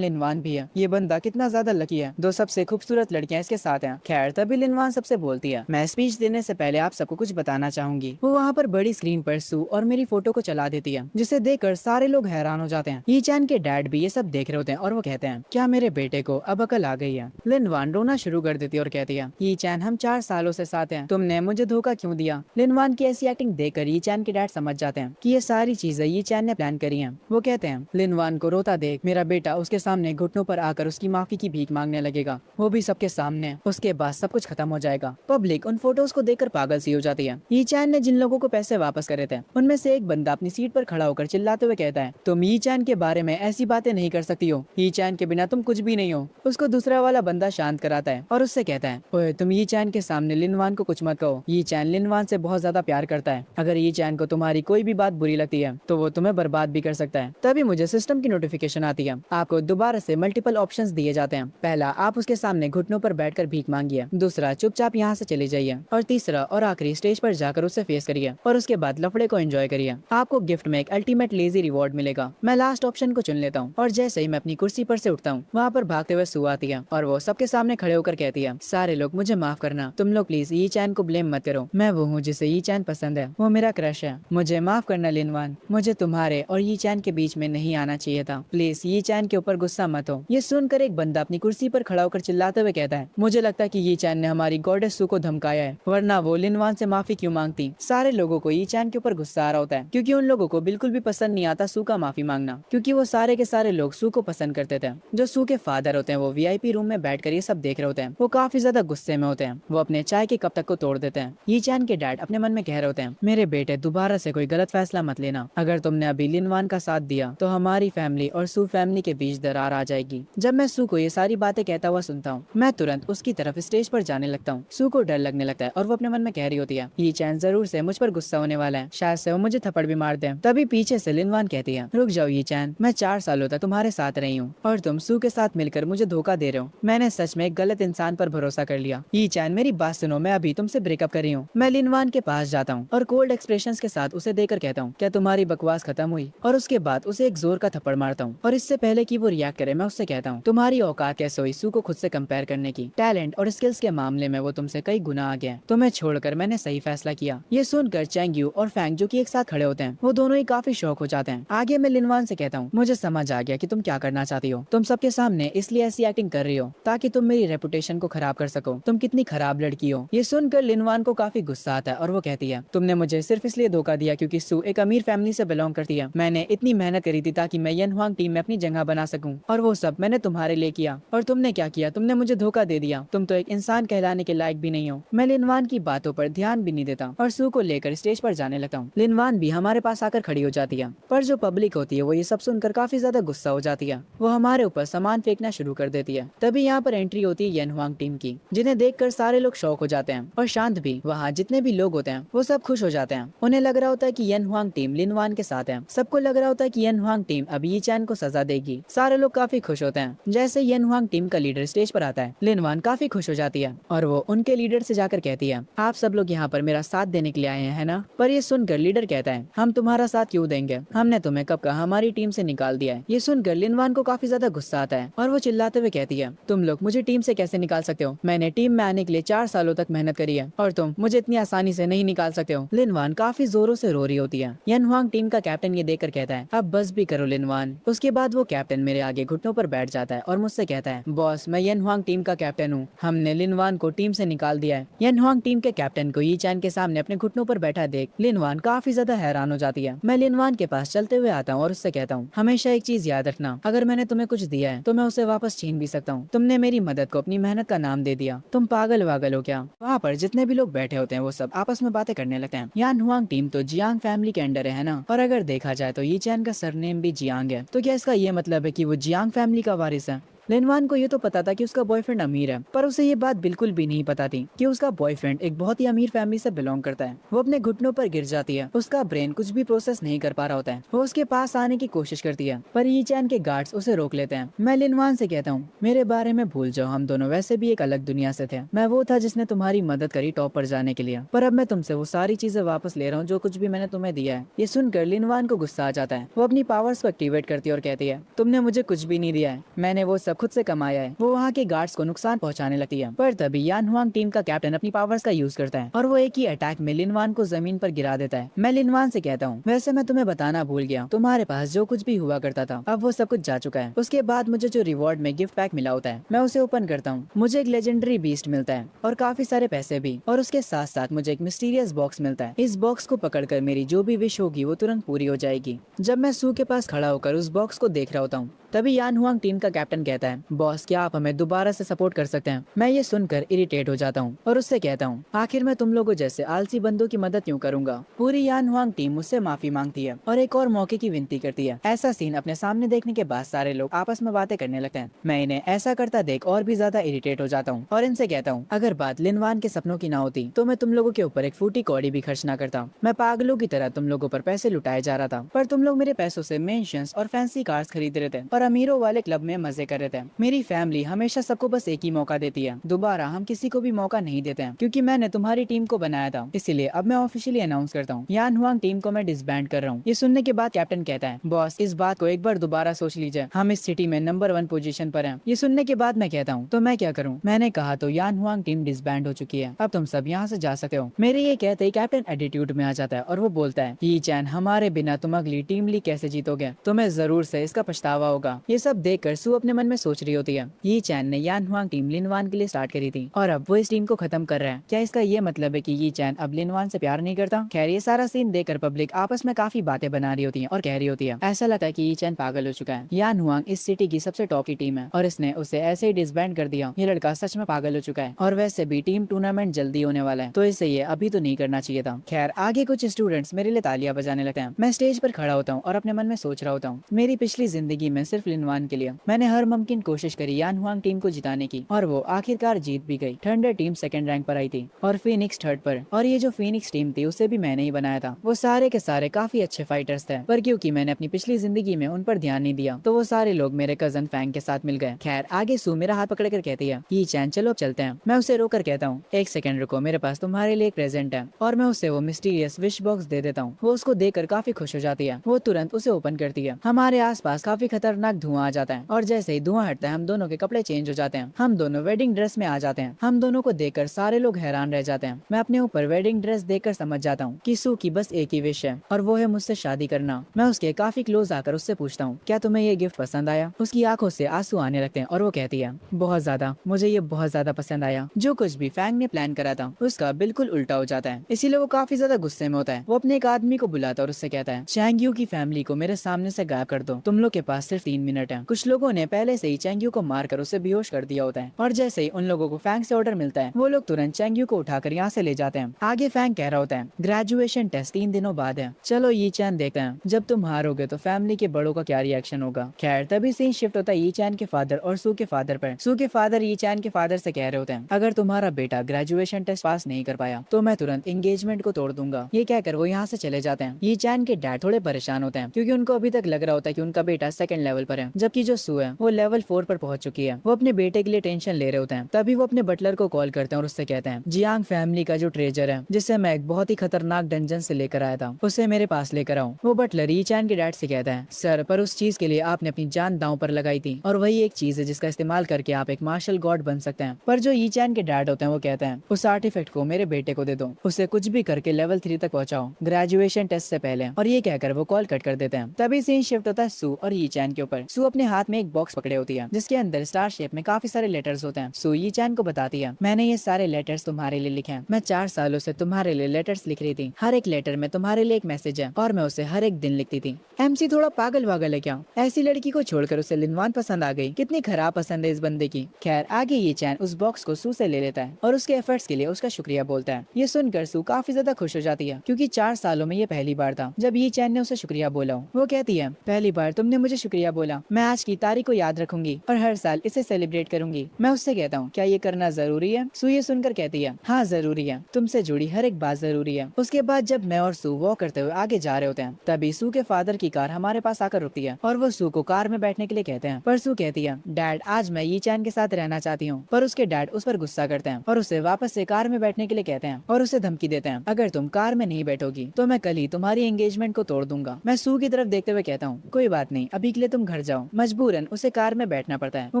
लिनवान भी है। ये बंदा कितना ज्यादा लकी है, दो सबसे खूबसूरत लड़कियां इसके साथ हैं। खैर तभी लिनवान सबसे बोलती है मैं स्पीच देने से पहले आप सबको कुछ बताना चाहूंगी। वो वहाँ पर बड़ी स्क्रीन पर सू और मेरी फोटो को चला देती है, जिसे देखकर सारे लोग हैरान हो जाते हैं। ये चैन के डैड भी ये सब देख रहे होते हैं और वो कहते हैं क्या मेरे बेटे को अब अकल आ गई है। लिनवान रोना शुरू कर देती है और कहती है ये चैन हम 4 सालों से साथ हैं, तुमने मुझे धोखा क्यों दिया। लिनवान की ऐसी एक्टिंग देखकर ये चैन के डैड समझ जाते हैं कि ये सारी चीजें ये चैन ने प्लान करी हैं। वो कहते हैं लिनवान को रोता देख मेरा बेटा उसके सामने घुटनों पर आकर उसकी माफी की भीख मांगने लगेगा, वो भी सबके सामने। उसके बाद सब कुछ खत्म हो जाएगा। पब्लिक उन फोटोज को देखकर पागल सी हो जाती है। ये चैन ने जिन लोगों को पैसे वापस करे थे उनमें से एक बंदा अपनी सीट पर खड़ा होकर चिल्लाते हुए कहता है तुम ये चैन के बारे में ऐसी बातें नहीं कर सकती हो, ये चैन के बिना तुम कुछ भी नहीं हो। उसको दूसरा वाला बंदा शांत कराता है और उससे कहता है ओए तुम ये चैन के सामने लिनवान को कुछ मत कहो, ये चैन लिनवान से बहुत ज्यादा प्यार करता है। अगर ये चैन को तुम्हारी कोई भी बात बुरी लगती है तो वो तुम्हें बर्बाद भी कर सकता है। तभी मुझे सिस्टम की नोटिफिकेशन आती है। आपको दोबारा से मल्टीपल ऑप्शंस दिए जाते हैं। पहला आप उसके सामने घुटनों पर बैठकर भीख मांगिए, दूसरा चुपचाप यहाँ से चले जाइए और तीसरा और आखिरी स्टेज पर जाकर उससे फेस करिए और उसके बाद लफड़े को एंजॉय करिए। आपको गिफ्ट में एक अल्टीमेट लेजी रिवॉर्ड मिलेगा। मैं लास्ट ऑप्शन को चुन लेता हूँ और जैसे ही मैं अपनी कुर्सी पर से उठता हूँ वहाँ पर भागते हुए सू आती है और वो सबके सामने खड़े होकर कहती है सारे लोग मुझे माफ करना, तुम लोग प्लीज ये चैन को ब्लेम मत करो, मैं वो हूँ जिसे ये चैन पसंद है, वो मेरा क्रश है। मुझे माफ करना लिनवान, मुझे तुम्हारे और ये चैन के बीच में नहीं आना चाहिए था, प्लीज ये चैन के ऊपर गुस्सा मत हो। ये सुनकर एक बंदा अपनी कुर्सी पर खड़ा होकर चिल्लाते हुए कहता है मुझे लगता है कि ये चैन ने हमारी गॉडेस सू को धमकाया है, वरना वो लिनवान से माफी क्यों मांगती। सारे लोगों को ये चैन के ऊपर गुस्सा आ रहा होता है क्योंकि उन लोगों को बिल्कुल भी पसंद नहीं आता सू का माफी मांगना, क्योंकि वो सारे के सारे लोग सू को पसंद करते थे। जो सू के फादर होते हैं वो वीआईपी रूम में बैठकर ये सब देख रहे होते हैं। वो काफी ज्यादा गुस्से में होते हैं, वो अपने चाय के कप तक को तोड़ देते हैं। ये चैन के डैड अपने मन में कह रहे होते हैं मेरे बेटे दोबारा से कोई गलत फैसला मत लेना, अगर तुमने अभी लिनवान का साथ दिया तो हमारी फैमिली और सू फैमिली के बीच दरार आ जाएगी। जब मैं सू को ये सारी बातें कहता हुआ सुनता हूँ मैं तुरंत उसकी तरफ स्टेज पर जाने लगता हूँ। सू को डर लगने लगता है और वो अपने मन में कह रही होती है ये चैन जरूर से मुझ पर गुस्सा होने वाला है, शायद से वो मुझे थप्पड़ भी मार दे। तभी पीछे से लिनवान कहती है रुक जाओ ये चैन, मैं 4 सालों तक तुम्हारे साथ रही हूँ और तुम सू के साथ मिलकर मुझे धोखा दे रहे हो। मैंने सच में एक गलत इंसान पर भरोसा कर लिया। ये चैन मेरी बात सुनो, मैं अभी तुमसे ब्रेकअप कर रही हूँ। मैं लिनवान के पास जाता हूँ और कोल्ड एक्सप्रेशंस के साथ उसे देकर कहता हूँ क्या तुम्हारी बकवास खत्म हुई, और उसके बाद उसे एक जोर का थप्पड़ मारता हूँ और इससे पहले कि वो रिएक्ट करे मैं उससे कहता हूँ तुम्हारी औकात कैसे हुई सू को खुद से कंपेयर करने की, टैलेंट और स्किल्स के मामले में वो तुमसे कई गुना आगे है, तुम्हें छोड़कर मैंने सही फैसला किया। ये सुनकर चैंग्यू और फैंग जो कि एक साथ खड़े होते हैं वो दोनों ही काफी शौक हो जाते हैं। आगे मैं लिनवान से कहता हूँ मुझे समझ आ गया कि तुम क्या करना चाहती हो, तुम सबके सामने इसलिए ऐसी एक्टिंग कर रही हो ताकि तुम मेरी रेपुटेशन को खराब कर सको, तुम कितनी खराब लड़की हो। ये सुनकर लिनवान को काफी गुस्सा आता है और वो कहती है तुमने मुझे सिर्फ इसलिए धोखा दिया क्योंकि सू एक अमीर फैमिली से बिलोंग करती है। मैंने इतनी मेहनत करी थी ताकि मैं यन हुआंग टीम में अपनी जगह बना सकूं और वो सब मैंने तुम्हारे लिए किया, और तुमने क्या किया, तुमने मुझे धोखा दे दिया, तुम तो एक इंसान कहलाने के लायक भी नहीं हो। मैं लिनवान की बातों पर ध्यान भी नहीं देता और सू को लेकर स्टेज पर जाने लगता हूँ। लिनवान भी हमारे पास आकर खड़ी हो जाती है, पर जो पब्लिक होती है वो ये सब सुनकर काफी ज्यादा गुस्सा हो जाती है। वो हमारे ऊपर सामान फेंकना शुरू कर देती है। तभी यहाँ पर एंट्री होती है यन हुआंग टीम की, जिन्हें देखकर सारे लोग शौक हो जाते हैं और शांत भी। वहाँ जितने भी लोग होते हैं वो सब खुश हो जाते हैं। उन्हें लग रहा होता है कि यन हुआंग टीम लिनवान के साथ है। सबको लग रहा होता है कि यन हुआंग टीम अभी ये चैन को सजा देगी। सारे लोग काफी खुश होते हैं। जैसे यन हुआंग टीम का लीडर स्टेज पर आता है लिनवान काफी खुश हो जाती है और वो उनके लीडर से जाकर कहती है आप सब लोग यहाँ पर मेरा साथ देने के लिए आए हैं ना। पर ये सुनकर लीडर कहता है हम तुम्हारा साथ क्यों देंगे, हमने तुम्हें कब का हमारी टीम से निकाल दिया है। ये सुनकर लिनवान को काफी ज्यादा गुस्सा आता है और वो चिल्लाते हुए कहती है तुम लोग मुझे टीम से कैसे निकाल सकते हो, मैंने टीम में आने के लिए 4 सालों तक मेहनत करी है और तुम मुझे इतनी आसानी से नहीं निकाल सकते हो। लिनवान काफी जोरों से रो रही होती है। यन हुआंग टीम का कैप्टन ये देखकर कहता है अब बस भी करो लिनवान। उसके बाद वो कैप्टन मेरे आगे घुटनों पर बैठ जाता है और मुझसे कहता है बॉस मैं यन हुआंग टीम का कैप्टन हूँ, हमने लिनवान को टीम से निकाल दिया है। यन हुआंग टीम के कैप्टन को यी चैन के सामने अपने घुटनों पर बैठा देख लिनवान काफी ज्यादा हैरान हो जाती है। मैं लिनवान के पास चलते हुए आता हूँ और उससे कहता हूँ हमेशा एक चीज याद रखना, अगर मैंने मैंने तुम्हें कुछ दिया है तो मैं उसे वापस छीन भी सकता हूँ। तुमने मेरी मदद को अपनी मेहनत का नाम दे दिया, तुम पागल वागल हो क्या। वहाँ पर जितने भी लोग बैठे होते हैं वो सब आपस में बातें करने लगते हैं। यान हुआंग टीम तो जियांग फैमिली के अंडर है ना, और अगर देखा जाए तो ये चैन का सरनेम भी जियांग है, तो क्या इसका ये मतलब है कि वो जियांग फैमिली का वारिस है। लिनवान को ये तो पता था कि उसका बॉयफ्रेंड अमीर है, पर उसे ये बात बिल्कुल भी नहीं पता थी कि उसका बॉयफ्रेंड एक बहुत ही अमीर फैमिली से बिलोंग करता है। वो अपने घुटनों पर गिर जाती है, उसका ब्रेन कुछ भी प्रोसेस नहीं कर पा रहा होता है। वो उसके पास आने की कोशिश करती है, पर ये चैन के गार्ड्स उसे रोक लेते हैं। मैं लिनवान से कहता हूँ, मेरे बारे में भूल जाओ, हम दोनों वैसे भी एक अलग दुनिया से थे। मैं वो था जिसने तुम्हारी मदद करी टॉप पर जाने के लिए, पर अब मैं तुमसे वो सारी चीजें वापस ले रहा हूँ जो कुछ भी मैंने तुम्हें दिया है। ये सुनकर लिनवान को गुस्सा आ जाता है। वो अपनी पावर्स को एक्टिवेट करती है और कहती है, तुमने मुझे कुछ भी नहीं दिया है, मैंने वो सब खुद से कमाया है। वो वहाँ के गार्ड्स को नुकसान पहुंचाने लगती है, पर तभी यान हुआंग टीम का कैप्टन अपनी पावर्स का यूज करता है और वो एक ही अटैक में लिनवान को जमीन पर गिरा देता है। मैं लिनवान से कहता हूँ, वैसे मैं तुम्हें बताना भूल गया, तुम्हारे पास जो कुछ भी हुआ करता था अब वो सब कुछ जा चुका है। उसके बाद मुझे जो रिवॉर्ड में गिफ्ट पैक मिला होता है मैं उसे ओपन करता हूँ। मुझे एक लेजेंडरी बीस्ट मिलता है और काफी सारे पैसे भी, और उसके साथ साथ मुझे एक मिस्टीरियस बॉक्स मिलता है। इस बॉक्स को पकड़कर मेरी जो भी विश होगी वो तुरंत पूरी हो जाएगी। जब मैं सू के पास खड़ा होकर उस बॉक्स को देख रहा होता हूँ तभी यान हुआंग टीम का कैप्टन कहता है, बॉस क्या आप हमें दोबारा से सपोर्ट कर सकते हैं। मैं ये सुनकर इरिटेट हो जाता हूँ और उससे कहता हूँ, आखिर मैं तुम लोगों जैसे आलसी बंदों की मदद क्यों करूंगा। पूरी यान हुआंग टीम मुझसे माफी मांगती है और एक और मौके की विनती करती है। ऐसा सीन अपने सामने देखने के बाद सारे लोग आपस में बातें करने लगते हैं। मैं इन्हें ऐसा करता देख और भी ज्यादा इरिटेट हो जाता हूँ और इनसे कहता हूँ, अगर बात लिनवान के सपनों की ना होती तो मैं तुम लोगों के ऊपर एक फूटी कौड़ी भी खर्च ना करता। मैं पागलों की तरह तुम लोगों पर पैसे लुटाए जा रहा था, पर तुम लोग मेरे पैसों से मेंशंस और फैंसी कार्स खरीद रहे थे और अमीरों वाले क्लब में मजे कर रहे थे। मेरी फैमिली हमेशा सबको बस एक ही मौका देती है, दोबारा हम किसी को भी मौका नहीं देते हैं, क्योंकि मैंने तुम्हारी टीम को बनाया था। इसीलिए अब मैं ऑफिशियली अनाउंस करता हूँ, यान हुआंग टीम को मैं डिसबैंड कर रहा हूँ। ये सुनने के बाद कैप्टन कहता है, बॉस इस बात को एक बार दोबारा सोच लीजिए, हम इस सिटी में नंबर 1 पोजीशन पर हैं। ये सुनने के बाद मैं कहता हूँ, तो मैं क्या करूँ। मैंने कहा तो यान हुआंग टीम डिसबैंड हो चुकी है, अब तुम सब यहाँ से जा सकते हो। मेरे ये कहते ही कैप्टन एटीट्यूड में आ जाता है और वो बोलता है, ये चैन हमारे बिना तुम अगली टीम लीग कैसे जीतोगे, तुम्हें जरूर से इसका पछतावा होगा। ये सब देखकर सू अपने मन में सोच रही होती है, ये चैन ने यान हुआंग टीम लिनवान के लिए स्टार्ट करी थी और अब वो इस टीम को खत्म कर रहा है। क्या इसका ये मतलब है कि ये चैन अब लिनवान से प्यार नहीं करता। खैर ये सारा सीन देखकर पब्लिक आपस में काफी बातें बना रही होती है और कह रही होती है, ऐसा लगता है कि ये चैन पागल हो चुका है। यान हुआंग इस सिटी की सबसे टॉप की टीम है और इसने उसे ऐसे ही डिसबैंड कर दिया। ये लड़का सच में पागल हो चुका है और वैसे भी टीम टूर्नामेंट जल्दी होने वाला है, तो इसे ये अभी तो नहीं करना चाहिए था। खैर आगे कुछ स्टूडेंट्स मेरे लिए तालियां बजाने लगते हैं। मैं स्टेज पर खड़ा होता हूँ और अपने मन में सोच रहा होता हूँ, मेरी पिछली जिंदगी में सिर्फ लिनवान के लिए मैंने हर मुमकिन कोशिश करी यान हुआंग टीम को जिताने की, और वो आखिरकार जीत भी गई। थंडर टीम सेकंड रैंक पर आई थी और फीनिक्स थर्ड पर, और ये जो फीनिक्स टीम थी उसे भी मैंने ही बनाया था। वो सारे के सारे काफी अच्छे फाइटर्स थे, पर क्योंकि मैंने अपनी पिछली जिंदगी में उन पर ध्यान नहीं दिया तो वो सारे लोग मेरे कजन फैंग के साथ मिल गए। खैर आगे सू मेरा हाथ पकड़कर कहती है, ये चैन चलो चलते हैं। मैं उसे रोकर कहता हूँ, एक सेकंड रुको, मेरे पास तुम्हारे लिए एक प्रेजेंट है, और मैं उसे वो मिस्टीरियस विश बॉक्स दे देता हूँ। वो उसको देकर काफी खुश हो जाती है। वो तुरंत उसे ओपन करती है। हमारे आसपास काफी खतरनाक धुआं आ जाता है और जैसे ही धुआं हटता है हम दोनों के कपड़े चेंज हो जाते हैं। हम दोनों वेडिंग ड्रेस में आ जाते हैं। हम दोनों को देखकर सारे लोग हैरान रह जाते हैं। मैं अपने ऊपर वेडिंग ड्रेस देखकर समझ जाता हूँ कि सू की बस एक ही विश है और वो है मुझसे शादी करना। मैं उसके काफी क्लोज आकर उससे पूछता हूँ, क्या तुम्हें ये गिफ्ट पसंद आया। उसकी आंखों से आंसू आने लगते हैं और वो कहती है, बहुत ज्यादा, मुझे ये बहुत ज्यादा पसंद आया। जो कुछ भी फैंग ने प्लान करा था उसका बिल्कुल उल्टा हो जाता है, इसीलिए वो काफी ज्यादा गुस्से में होता है। वो अपने एक आदमी को बुलाता है और उससे कहता है, चैंगयू की फैमिली को मेरे सामने से गायब कर दो, तुम लोग के पास सिर्फ 3 मिनट है। कुछ लोगों ने पहले से ही चैंगयू को मारकर उसे बेहोश कर दिया होता है और जैसे ही उन लोगों को फैंग से ऑर्डर मिलता है वो लोग तुरंत चैंगयू को उठाकर यहाँ से ले जाते हैं। आगे फैंग कह रहा होता है, ग्रेजुएशन टेस्ट 3 दिनों बाद है, चलो ये चैन देखते हैं जब तुम हारोगे तो फैमिली के बड़ों का क्या रिएक्शन होगा। खैर तभी सीन शिफ्ट होता है ये चैन के फादर और सू के फादर पर। सू के फादर ये चैन के फादर से कह रहे होते हैं, अगर तुम्हारा बेटा ग्रेजुएशन टेस्ट पास नहीं कर पाया तो मैं तुरंत एंगेजमेंट को तोड़ दूंगा। ये कहकर वो यहाँ से चले जाते हैं। ये चैन के डैड थोड़े परेशान होते हैं क्योंकि उनको अभी तक लग रहा होता है कि उनका बेटा सेकंड लेवल पर है, जबकि जो सू है वो लेवल 4 पर पहुंच चुकी है। वो अपने बेटे के लिए टेंशन ले रहे होते हैं। तभी वो अपने बटलर को कॉल करते हैं और उससे कहते हैं, जियांग फैमिली का जो ट्रेजर है जिसे मैं एक बहुत ही खतरनाक डंजन से लेकर आया था उसे मेरे पास लेकर आओ। वो बटलर ये चैन के डैड से कहता है, सर पर उस चीज के लिए आपने अपनी जान दांव पर लगाई थी और वही एक चीज है जिसका इस्तेमाल करके आप एक मार्शल गॉड बन सकते हैं। पर जो ये चैन के डैड होते हैं वो कहते हैं, उस आर्टिफैक्ट को मेरे बेटे को दे दो, उसे कुछ भी करके लेवल 3 तक पहुंचाओ ग्रेजुएशन टेस्ट से पहले। और ये कहकर वो कॉल कट कर देते हैं। तभी सीन शिफ्ट होता है सू और ये चैन के ऊपर। पर सू अपने हाथ में एक बॉक्स पकड़े होती है जिसके अंदर स्टार शेप में काफी सारे लेटर्स होते हैं। सू यी चैन को बताती है, मैंने ये सारे लेटर्स तुम्हारे लिए लिखे हैं। मैं 4 सालों से तुम्हारे लिए लेटर्स लिख रही थी। हर एक लेटर में तुम्हारे लिए एक मैसेज है और मैं उसे हर एक दिन लिखती थी। एमसी थोड़ा पागल वागल है क्या? ऐसी लड़की को छोड़कर उसे लिनवान पसंद आ गई। कितनी खराब पसंद है इस बंदे की। खैर आगे ये चैन उस बॉक्स को सू से ले लेता है और उसके एफर्ट्स के लिए उसका शुक्रिया बोलता है। ये सुनकर सू काफी ज्यादा खुश हो जाती है क्योंकि 4 सालों में ये पहली बार था जब ये चैन ने उसे शुक्रिया बोला। वो कहती है, पहली बार तुमने मुझे शुक्रिया बोला। मैं आज की तारीख को याद रखूंगी और हर साल इसे सेलिब्रेट करूंगी। मैं उससे कहता हूँ, क्या ये करना जरूरी है? सू ये सुनकर कहती है, हाँ जरूरी है, तुमसे जुड़ी हर एक बात जरूरी है। उसके बाद जब मैं और सू वॉक करते हुए आगे जा रहे होते हैं तभी सू के फादर की कार हमारे पास आकर रुकती है और वो सू को कार में बैठने के लिए कहते हैं। पर सू कहती है, डैड आज मैं यी चैन के साथ रहना चाहती हूँ। पर उसके डैड उस पर गुस्सा करते हैं और उसे वापस से कार में बैठने के लिए कहते हैं और उसे धमकी देते हैं, अगर तुम कार में नहीं बैठोगी तो मैं कल ही तुम्हारी एंगेजमेंट को तोड़ दूंगा। मैं सू की तरफ देखते हुए कहता हूँ, कोई बात नहीं, अभी के लिए तुम घर जाओ। मजबूरन उसे कार में बैठना पड़ता है। वो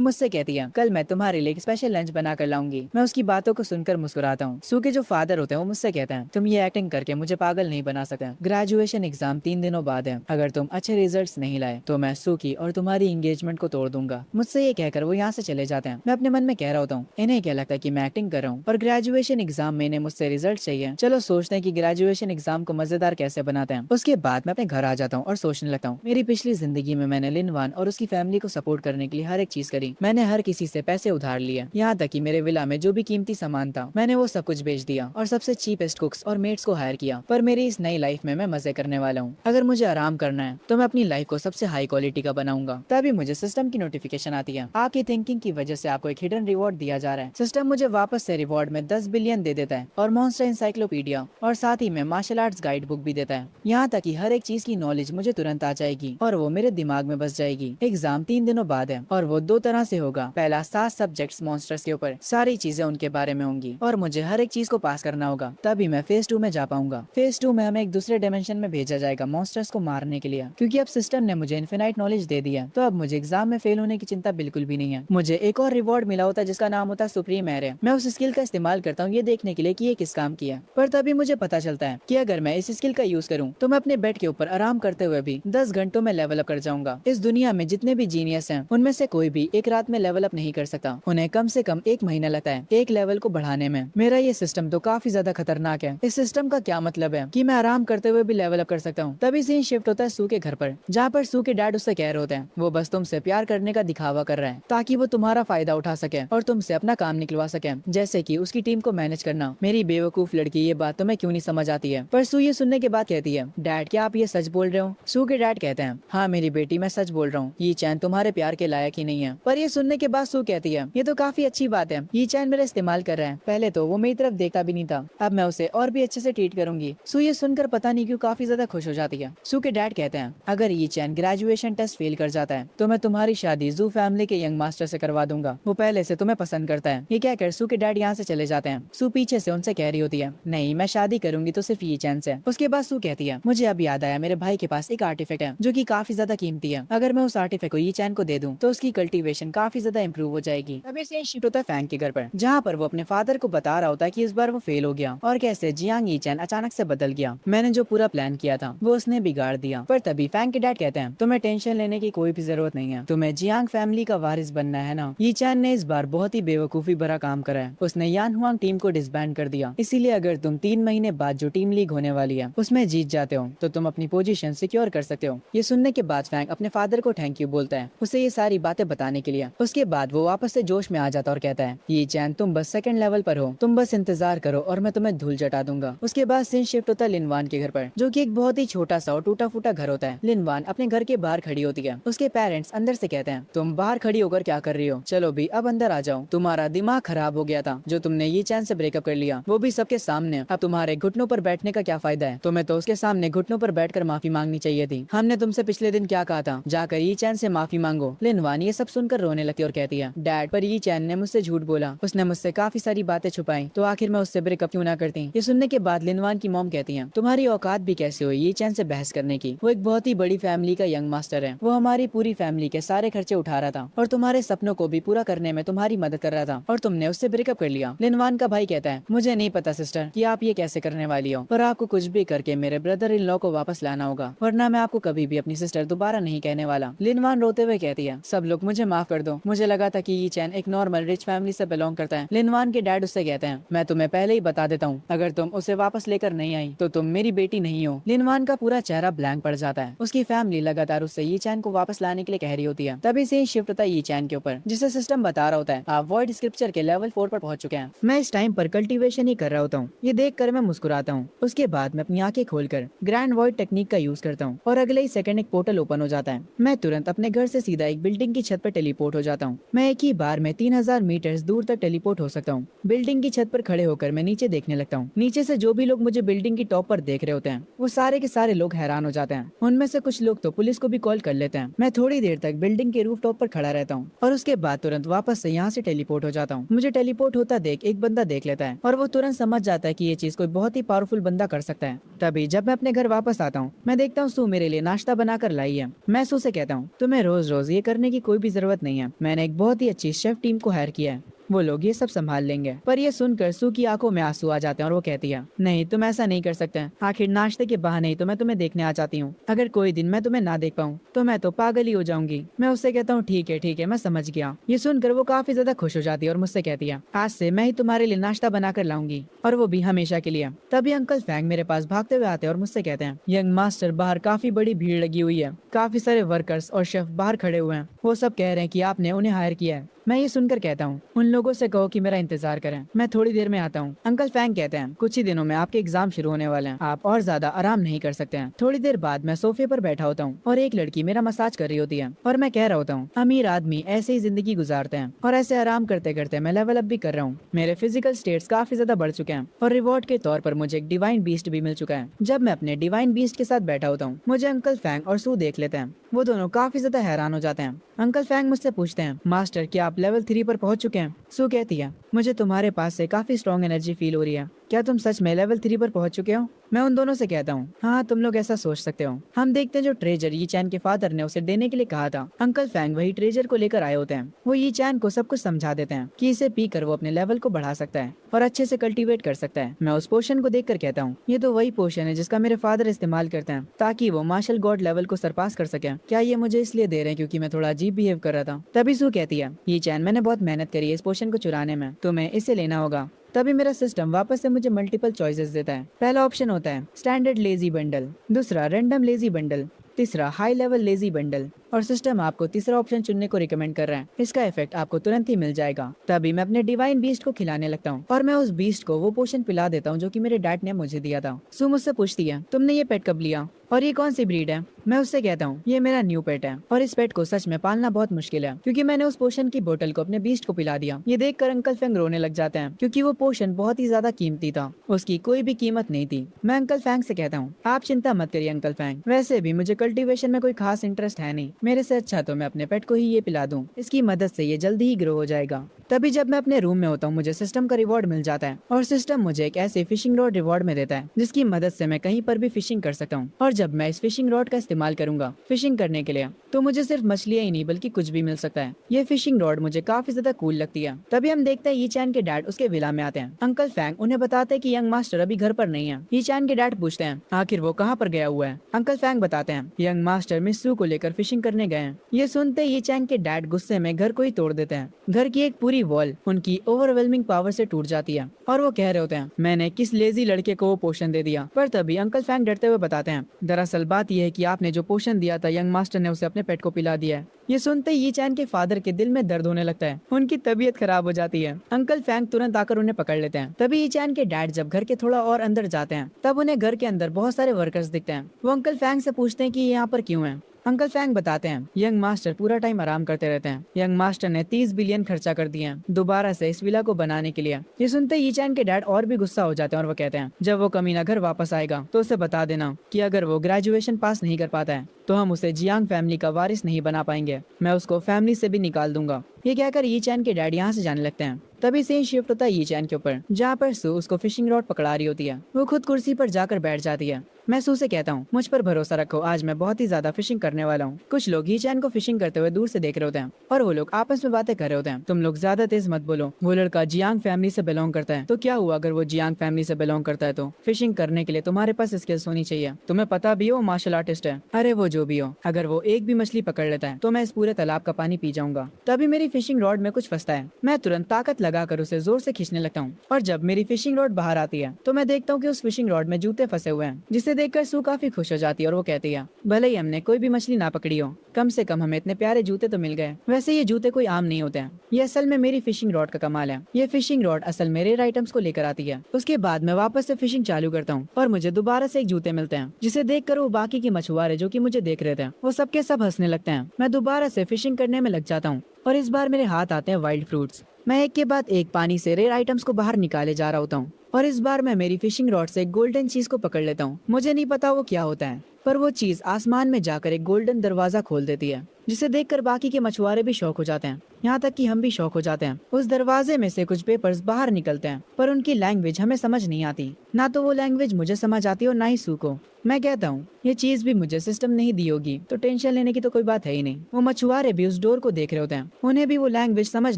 मुझसे कहती है, कल मैं तुम्हारे लिए एक स्पेशल लंच बना कर लाऊंगी। मैं उसकी बातों को सुनकर मुस्कुराता हूँ। सू के जो फादर होते हैं वो मुझसे कहते हैं, तुम ये एक्टिंग करके मुझे पागल नहीं बना सकते। ग्रेजुएशन एग्जाम 3 दिनों बाद है, अगर तुम अच्छे रिजल्ट्स नहीं लाए तो मैं सू की और तुम्हारी एंगेजमेंट को तोड़ दूंगा। मुझसे ये कहकर वो यहाँ से चले जाते हैं। मैं अपने मन में कह रहा होता हूँ, इन्हें क्या लगता है कि मैं एक्टिंग कर रहा हूँ और ग्रेजुएशन एग्जाम में इन्हें मुझसे रिजल्ट चाहिए। चलो सोचते हैं कि ग्रेजुएशन एग्जाम को मजेदार कैसे बनाते हैं। उसके बाद मैं अपने घर आ जाता हूँ और सोचने लगता हूँ, मेरी पिछली जिंदगी में मैंने लिनवान और उसकी फैमिली को सपोर्ट करने के लिए हर एक चीज करी। मैंने हर किसी से पैसे उधार लिए, यहाँ तक कि मेरे विला में जो भी कीमती सामान था मैंने वो सब कुछ बेच दिया और सबसे चीपेस्ट कुक्स और मेट्स को हायर किया। पर मेरी इस नई लाइफ में मैं मजे करने वाला हूँ। अगर मुझे आराम करना है तो मैं अपनी लाइफ को सबसे हाई क्वालिटी का बनाऊंगा। तभी मुझे सिस्टम की नोटिफिकेशन आती है, आपकी थिंकिंग की वजह से आपको एक हिडन रिवॉर्ड दिया जा रहा है। सिस्टम मुझे वापस से रिवॉर्ड में 10 बिलियन दे देता है और मॉन्स्टर इंसाइक्लोपीडिया और साथ ही में मार्शल आर्ट्स गाइड बुक भी देता है। यहाँ तक कि हर एक चीज की नॉलेज मुझे तुरंत आ जाएगी और वो मेरे दिमाग में बस जाएगी। एग्जाम 3 दिनों बाद है और वो 2 तरह से होगा। पहला 7 सब्जेक्ट्स मॉन्स्टर्स के ऊपर, सारी चीजें उनके बारे में होंगी और मुझे हर एक चीज को पास करना होगा, तभी मैं फेज 2 में जा पाऊंगा। फेज 2 में हमें एक दूसरे डायमेंशन में भेजा जाएगा मॉन्स्टर्स को मारने के लिए, क्योंकि अब सिस्टम ने मुझे इन्फिनाइट नॉलेज दे दिया तो अब मुझे एग्जाम में फेल होने की चिंता बिल्कुल भी नहीं है। मुझे एक और रिवॉर्ड मिला होता है जिसका नाम होता है सुप्रीम एरे। मैं उस स्किल का इस्तेमाल करता हूँ ये देखने के लिए कि ये किस काम की है। पर तभी मुझे पता चलता है कि अगर मैं इस स्किल का यूज करूँ तो मैं अपने बेड के ऊपर आराम करते हुए भी 10 घंटों में लेवल अप कर जाऊंगा। इस दुनिया में जितने भी जीनियस हैं उनमें से कोई भी एक रात में लेवल अप नहीं कर सकता। उन्हें कम से कम 1 महीना लगता है एक लेवल को बढ़ाने में। मेरा ये सिस्टम तो काफी ज्यादा खतरनाक है। इस सिस्टम का क्या मतलब है कि मैं आराम करते हुए भी लेवल अप कर सकता हूँ। तभी सीन शिफ्ट होता है सू के घर पर, जहाँ पर सू के डैड उससे कह रहे होते हैं वो बस तुमसे प्यार करने का दिखावा कर रहा है ताकि वो तुम्हारा फायदा उठा सके और तुमसे अपना काम निकलवा सके, जैसे कि उसकी टीम को मैनेज करना। मेरी बेवकूफ लड़की, ये बात तुम्हें क्यों नहीं समझ आती है? पर सू ये सुनने के बाद कहती है, डैड क्या आप ये सच बोल रहे हो? सू के डैड कहते हैं, हाँ मेरी बेटी मैं सच बोल रहा हूँ, ये चैन तुम्हारे प्यार के लायक ही नहीं है। पर ये सुनने के बाद सू कहती है, ये तो काफी अच्छी बात है, ये चैन मेरा इस्तेमाल कर रहा है। पहले तो वो मेरी तरफ देखता भी नहीं था, अब मैं उसे और भी अच्छे से ट्रीट करूंगी। सू ये सुनकर पता नहीं क्यों काफी ज्यादा खुश हो जाती है। सू के डैड कहते हैं, अगर ये चैन ग्रेजुएशन टेस्ट फेल कर जाता है तो मैं तुम्हारी शादी जू फैमिली के यंग मास्टर से करवा दूंगा, वो पहले से तुम्हें पसंद करता है। ये कहकर सू के डैड यहाँ से चले जाते हैं। सू पीछे से उनसे कह रही होती है, नहीं मैं शादी करूंगी तो सिर्फ ये चैन से। उसके बाद सू कहती है, मुझे अब याद आया मेरे भाई के पास एक आर्टिफैक्ट है जो कि काफी ज्यादा कीमती है। अगर मैं उस आर्टिफैक्ट को ये चैन को दे दूं तो उसकी कल्टीवेशन काफी ज्यादा इंप्रूव हो जाएगी। तभी से शिफ्ट होता है फैंग के घर पर, जहाँ पर वो अपने फादर को बता रहा होता है कि इस बार वो फेल हो गया और कैसे जियांग ये चैन अचानक से बदल गया। मैंने जो पूरा प्लान किया था वो उसने बिगाड़ दिया। पर तभी फैंग के डैड कहते हैं, तुम्हें टेंशन लेने की कोई भी जरूरत नहीं है, तुम्हें जियांग फैमिली का वारिस बनना है ना। ये चैन ने इस बार बहुत ही बेवकूफी भरा काम करा है, उसने यान हुआंग टीम को डिसबैंड कर दिया। इसीलिए अगर तुम 3 महीने बाद जो टीम लीग होने वाली है उसमें जीत जाते हो तो तुम अपनी पोजीशन सिक्योर कर सकते हो। ये सुनने के बाद फैंग अपने फादर को थैंक यू बोलता है उसे ये सारी बातें बताने के लिए। उसके बाद वो वापस से जोश में आ जाता और कहता है, ये चैन तुम बस सेकंड लेवल पर हो, तुम बस इंतजार करो और मैं तुम्हें धूल चटा दूंगा। उसके बाद सीन शिफ्ट होता है लिनवान के घर पर, जो कि एक बहुत ही छोटा सा और टूटा फूटा घर होता है। लिनवान अपने घर के बाहर खड़ी होती है। उसके पेरेंट्स अंदर से कहते हैं, तुम बाहर खड़ी होकर क्या कर रही हो? चलो भी अब अंदर आ जाओ, तुम्हारा दिमाग खराब हो गया था जो तुमने ये चैन से ब्रेकअप कर लिया, वो भी सबके सामने। अब तुम्हारे घुटनों पर बैठने का क्या फायदा है? तुम्हें तो उसके सामने घुटनों पर बैठकर माफी मांगनी चाहिए थी। हमने तुमसे पिछले दिन क्या कहा था, जाकर ये चैन से माफी मांगो। लिनवान ये सब सुनकर रोने लगती और कहती है, डैड पर ये चैन ने मुझसे झूठ बोला, उसने मुझसे काफी सारी बातें छुपाई, तो आखिर मैं उससे ब्रेकअप क्यों ना करती। ये सुनने के बाद लिनवान की मॉम कहती है, तुम्हारी औकात भी कैसे हुई ये चैन से बहस करने की? वो एक बहुत ही बड़ी फैमिली का यंग मास्टर है, वो हमारी पूरी फैमिली के सारे खर्चे उठा रहा था और तुम्हारे सपनों को भी पूरा करने में तुम्हारी मदद कर रहा था और तुमने उससे ब्रेकअप कर लिया। लिनवान का भाई कहता है, मुझे नहीं पता सिस्टर कि आप ये कैसे करने वाली हो, पर आपको कुछ भी करके मेरे ब्रदर इन लॉ को वापस लाना होगा, वरना मैं आपको कभी भी अपनी सिस्टर दोबारा नहीं कहने वाला। बोला। लिनवान रोते हुए कहती है, सब लोग मुझे माफ कर दो, मुझे लगा था कि यी चैन एक नॉर्मल रिच फैमिली से बिलोंग करता है। लिनवान के डैड उससे कहते हैं, मैं तुम्हें पहले ही बता देता हूँ, अगर तुम उसे वापस लेकर नहीं आई तो तुम मेरी बेटी नहीं हो। लिनवान का पूरा चेहरा ब्लैंक पड़ जाता है। उसकी फैमिली लगातार उससे यी चैन को वापस लाने के लिए कह रही होती है। तभी से शिफ्ट होता है यी चैन के ऊपर, जिसे सिस्टम बता रहा होता है आप वॉइड स्क्रिप्चर के लेवल 4 पर पहुंच चुके हैं। मैं इस टाइम पर कल्टीवेशन ही कर रहा होता हूँ। ये देख कर मैं मुस्कुराता हूँ। उसके बाद मैं अपनी आंखें खोलकर ग्रैंड वॉइड टेक्निक का यूज करता हूँ और अगले ही सेकंड एक पोर्टल ओपन हो जाता है। मैं तुरंत अपने घर से सीधा एक बिल्डिंग की छत पर टेलीपोर्ट हो जाता हूँ। मैं एक ही बार में 3000 मीटर्स दूर तक टेलीपोर्ट हो सकता हूँ। बिल्डिंग की छत पर खड़े होकर मैं नीचे देखने लगता हूँ। नीचे से जो भी लोग मुझे बिल्डिंग की टॉप पर देख रहे होते हैं वो सारे के सारे लोग हैरान हो जाते हैं। उनमें से कुछ लोग तो पुलिस को भी कॉल कर लेते हैं। मैं थोड़ी देर तक बिल्डिंग के रूफ टॉप पर खड़ा रहता हूँ और उसके बाद तुरंत वापस से यहाँ से टेलीपोर्ट हो जाता हूँ। मुझे टेलीपोर्ट होता देख एक बंदा देख लेता है और वो तुरंत समझ जाता है कि ये चीज कोई बहुत ही पावरफुल बंदा कर सकता है। तभी जब मैं अपने घर वापस आता हूँ मैं देखता हूँ सू मेरे लिए नाश्ता बनाकर लाई है। मैं सू से कहता हूँ, तुम्हें रोज रोज ये करने की कोई भी जरूरत नहीं है, मैंने एक बहुत ही अच्छी शेफ टीम को हायर किया है, वो लोग ये सब संभाल लेंगे। पर ये सुनकर सू की आंखों में आंसू आ जाते हैं और वो कहती है, नहीं तुम ऐसा नहीं कर सकते, आखिर नाश्ते के बहाने ही तो मैं तुम्हें देखने आ जाती हूँ, अगर कोई दिन मैं तुम्हें ना देख पाऊँ तो मैं तो पागल ही हो जाऊंगी। मैं उससे कहता हूँ ठीक है मैं समझ गया। ये सुनकर वो काफी ज्यादा खुश हो जाती है और मुझसे कहती है, आज से मैं ही तुम्हारे लिए नाश्ता बनाकर लाऊंगी और वो भी हमेशा के लिए। तभी अंकल फैंग मेरे पास भागते हुए आते हैं और मुझसे कहते हैं, यंग मास्टर बाहर काफी बड़ी भीड़ लगी हुई है, काफी सारे वर्कर्स और शेफ बाहर खड़े हुए हैं, वो सब कह रहे हैं कि आपने उन्हें हायर किया है। मैं ये सुनकर कहता हूँ, उन लोगों से कहो कि मेरा इंतजार करें, मैं थोड़ी देर में आता हूँ। अंकल फैंग कहते हैं, कुछ ही दिनों में आपके एग्जाम शुरू होने वाले हैं, आप और ज्यादा आराम नहीं कर सकते हैं। थोड़ी देर बाद मैं सोफे पर बैठा होता हूँ और एक लड़की मेरा मसाज कर रही होती है और मैं कह रहा होता हूँ, अमीर आदमी ऐसे ही जिंदगी गुजारते हैं और ऐसे आराम करते करते मैं लेवल अप भी कर रहा हूँ। मेरे फिजिकल स्टेट्स काफी ज्यादा बढ़ चुके हैं और रिवॉर्ड के तौर पर मुझे एक डिवाइन बीस्ट भी मिल चुका है। जब मैं अपने डिवाइन बीस्ट के साथ बैठा होता हूँ मुझे अंकल फैंग और सू देख लेते हैं। वो दोनों काफी ज्यादा हैरान हो जाते हैं। अंकल फैंग मुझसे पूछते हैं, मास्टर क्या आप लेवल 3 पर पहुंच चुके हैं? सू कहती है, मुझे तुम्हारे पास से काफी स्ट्रॉन्ग एनर्जी फील हो रही है, क्या तुम सच में लेवल 3 पर पहुंच चुके हो? मैं उन दोनों से कहता हूँ, हाँ तुम लोग ऐसा सोच सकते हो। हम देखते हैं जो ट्रेजर यी चैन के फादर ने उसे देने के लिए कहा था, अंकल फैंग वही ट्रेजर को लेकर आए होते हैं। वो यी चैन को सब कुछ समझा देते हैं कि इसे पीकर वो अपने लेवल को बढ़ा सकता है और अच्छे से कल्टीवेट कर सकता है। मैं उस पोशन को देखकर कहता हूँ, ये तो वही पोशन है जिसका मेरे फादर इस्तेमाल करते हैं ताकि वो मार्शल गॉड लेवल को सरपास कर सके। क्या ये मुझे इसलिए दे रहे हैं क्योंकि मैं थोड़ा अजीब बिहेव कर रहा था? तभी सू कहती है, यी चैन मैंने बहुत मेहनत करी है इस पोशन को चुराने में, तुम्हें इसे लेना होगा। तभी मेरा सिस्टम वापस से मुझे मल्टीपल चॉइसेस देता है। पहला ऑप्शन होता है स्टैंडर्ड लेजी बंडल, दूसरा रैंडम लेजी बंडल, तीसरा हाई लेवल लेजी बंडल और सिस्टम आपको तीसरा ऑप्शन चुनने को रिकमेंड कर रहा है। इसका इफेक्ट आपको तुरंत ही मिल जाएगा। तभी मैं अपने डिवाइन बीस्ट को खिलाने लगता हूँ और मैं उस बीस्ट को वो पोशन पिला देता हूँ जो कि मेरे डैड ने मुझे दिया था। सू मुझसे पूछती है, तुमने ये पेट कब लिया और ये कौन सी ब्रीड है? मैं उससे कहता हूँ, ये मेरा न्यू पेट है और इस पेट को सच में पालना बहुत मुश्किल है क्योंकि मैंने उस पोशन की बोतल को अपने बीस्ट को पिला दिया। ये देखकर अंकल फैंग रोने लग जाते हैं क्योंकि वो पोशन बहुत ही ज्यादा कीमती था, उसकी कोई भी कीमत नहीं थी। मैं अंकल फैंग से कहता हूँ, आप चिंता मत करिए अंकल फैंग, वैसे भी मुझे कल्टीवेशन में कोई खास इंटरेस्ट है नहीं, मेरे से अच्छा तो मैं अपने पेट को ही ये पिला दूं, इसकी मदद से ये जल्दी ही ग्रो हो जाएगा। तभी जब मैं अपने रूम में होता हूँ मुझे सिस्टम का रिवॉर्ड मिल जाता है और सिस्टम मुझे एक ऐसे फिशिंग रॉड रिवॉर्ड में देता है जिसकी मदद से मैं कहीं पर भी फिशिंग कर सकता हूँ। और जब मैं इस फिशिंग रॉड का इस्तेमाल करूंगा फिशिंग करने के लिए तो मुझे सिर्फ मछलियां ही नहीं बल्कि कुछ भी मिल सकता है। ये फिशिंग रॉड मुझे काफी ज्यादा कूल लगती है। तभी हम देखते हैं यी चैन के डैड उसके विला में आते हैं। अंकल फैंग उन्हें बताते हैं कि यंग मास्टर अभी घर पर नहीं है। यी चैन के डैड पूछते हैं, आखिर वो कहाँ पर गया हुआ है? अंकल फैंग बताते हैं, यंग मास्टर मिस सू को लेकर फिशिंग करने गए हैं। ये सुनते यी चैन के डैड गुस्से में घर को ही तोड़ देते हैं। घर की एक पूरी वॉल उनकी ओवरवेलमिंग पावर से टूट जाती है और वो कह रहे होते हैं, मैंने किस लेजी लड़के को वो पोशन दे दिया। पर तभी अंकल फैंग डरते हुए बताते हैं, दरअसल बात यह है कि आपने जो पोशन दिया था यंग मास्टर ने उसे अपने पेट को पिला दिया है। ये सुनते यी चैन के फादर के दिल में दर्द होने लगता है, उनकी तबीयत खराब हो जाती है। अंकल फैंग तुरंत आकर उन्हें पकड़ लेते हैं। तभी यी चैन के डैड जब घर के थोड़ा और अंदर जाते हैं तब उन्हें घर के अंदर बहुत सारे वर्कर्स दिखते हैं। वो अंकल फैंग से पूछते हैं कि ये यहाँ पर क्यों है। अंकल फैंग बताते हैं, यंग मास्टर पूरा टाइम आराम करते रहते हैं। यंग मास्टर ने 30 बिलियन खर्चा कर दिए हैं दोबारा से इस विला को बनाने के लिए। ये सुनते यी चैन के डैड और भी गुस्सा हो जाते हैं और वो कहते हैं, जब वो कमीना घर वापस आएगा तो उसे बता देना कि अगर वो ग्रेजुएशन पास नहीं कर पाता है तो हम उसे जियांग फैमिली का वारिस नहीं बना पाएंगे, मैं उसको फैमिली से भी निकाल दूंगा। ये कहकर यी चैन के डैड यहाँ से जाने लगते हैं। तभी सीन शिफ्ट होता है यी चैन के ऊपर, जहाँ पर सू उसको फिशिंग रॉड पकड़ा रही होती है। वो खुद कुर्सी पर जाकर बैठ जाती है। मैं सू से कहता हूँ, मुझ पर भरोसा रखो, आज मैं बहुत ही ज्यादा फिशिंग करने वाला हूँ। कुछ लोग यी चैन को फिशिंग करते हुए दूर से देख रहे होते हैं और वो लोग आपस में बातें कर रहे होते हैं। तुम लोग ज्यादा तेज मत बोलो, वो लड़का जियांग फैमिली से बिलोंग करता है। तो क्या हुआ अगर वो जियांग फैमिली से बिलोंग करता है? तो फिशिंग करने के लिए तुम्हारे पास स्किल्स होनी चाहिए। तुम्हें पता भी हो मार्शल आर्टिस्ट है। अरे वो जो भी हो, अगर वो एक भी मछली पकड़ लेता है तो मैं इस पूरे तालाब का पानी पी जाऊंगा। तभी मेरी फिशिंग रॉड में कुछ फंसता है। मैं तुरंत ताकत लगाकर उसे जोर से खींचने लगता हूँ और जब मेरी फिशिंग रॉड बाहर आती है तो मैं देखता हूँ कि उस फिशिंग रॉड में जूते फंसे हुए हैं, जिसे देखकर सू काफी खुश हो जाती है और वो कहती है, भले ही हमने कोई भी मछली ना पकड़ी हो, कम से कम हमें इतने प्यारे जूते तो मिल गए। वैसे ये जूते कोई आम नहीं होते हैं, ये असल में मेरी फिशिंग रॉड का कमाल है। ये फिशिंग रॉड असल में रेयर आइटम्स को लेकर आती है। उसके बाद मैं वापस से फिशिंग चालू करता हूँ और मुझे दोबारा से एक जूते मिलते हैं, जिसे देखकर वो बाकी के मछुआरे जो कि मुझे देख रहे थे वो सबके सब हंसने लगते हैं। मैं दोबारा से फिशिंग करने में लग जाता हूँ और इस बार मेरे हाथ आते हैं वाइल्ड फ्रूट्स। मैं एक के बाद एक पानी से रेयर आइटम्स को बाहर निकाले जा रहा होता हूँ और इस बार मैं मेरी फिशिंग रॉड से एक गोल्डन चीज को पकड़ लेता हूँ। मुझे नहीं पता वो क्या होता है, पर वो चीज आसमान में जाकर एक गोल्डन दरवाजा खोल देती है, जिसे देखकर बाकी के मछुआरे भी शौक हो जाते हैं। यहाँ तक कि हम भी शौक हो जाते हैं। उस दरवाजे में से कुछ पेपर्स बाहर निकलते हैं, पर उनकी लैंग्वेज हमें समझ नहीं आती। ना तो वो लैंग्वेज मुझे समझ आती और ना ही सू को। मैं कहता हूँ, ये चीज भी मुझे सिस्टम नहीं दी होगी तो टेंशन लेने की तो कोई बात है ही नहीं। वो मछुआरे भी उस डोर को देख रहे होते हैं, उन्हें भी वो लैंग्वेज समझ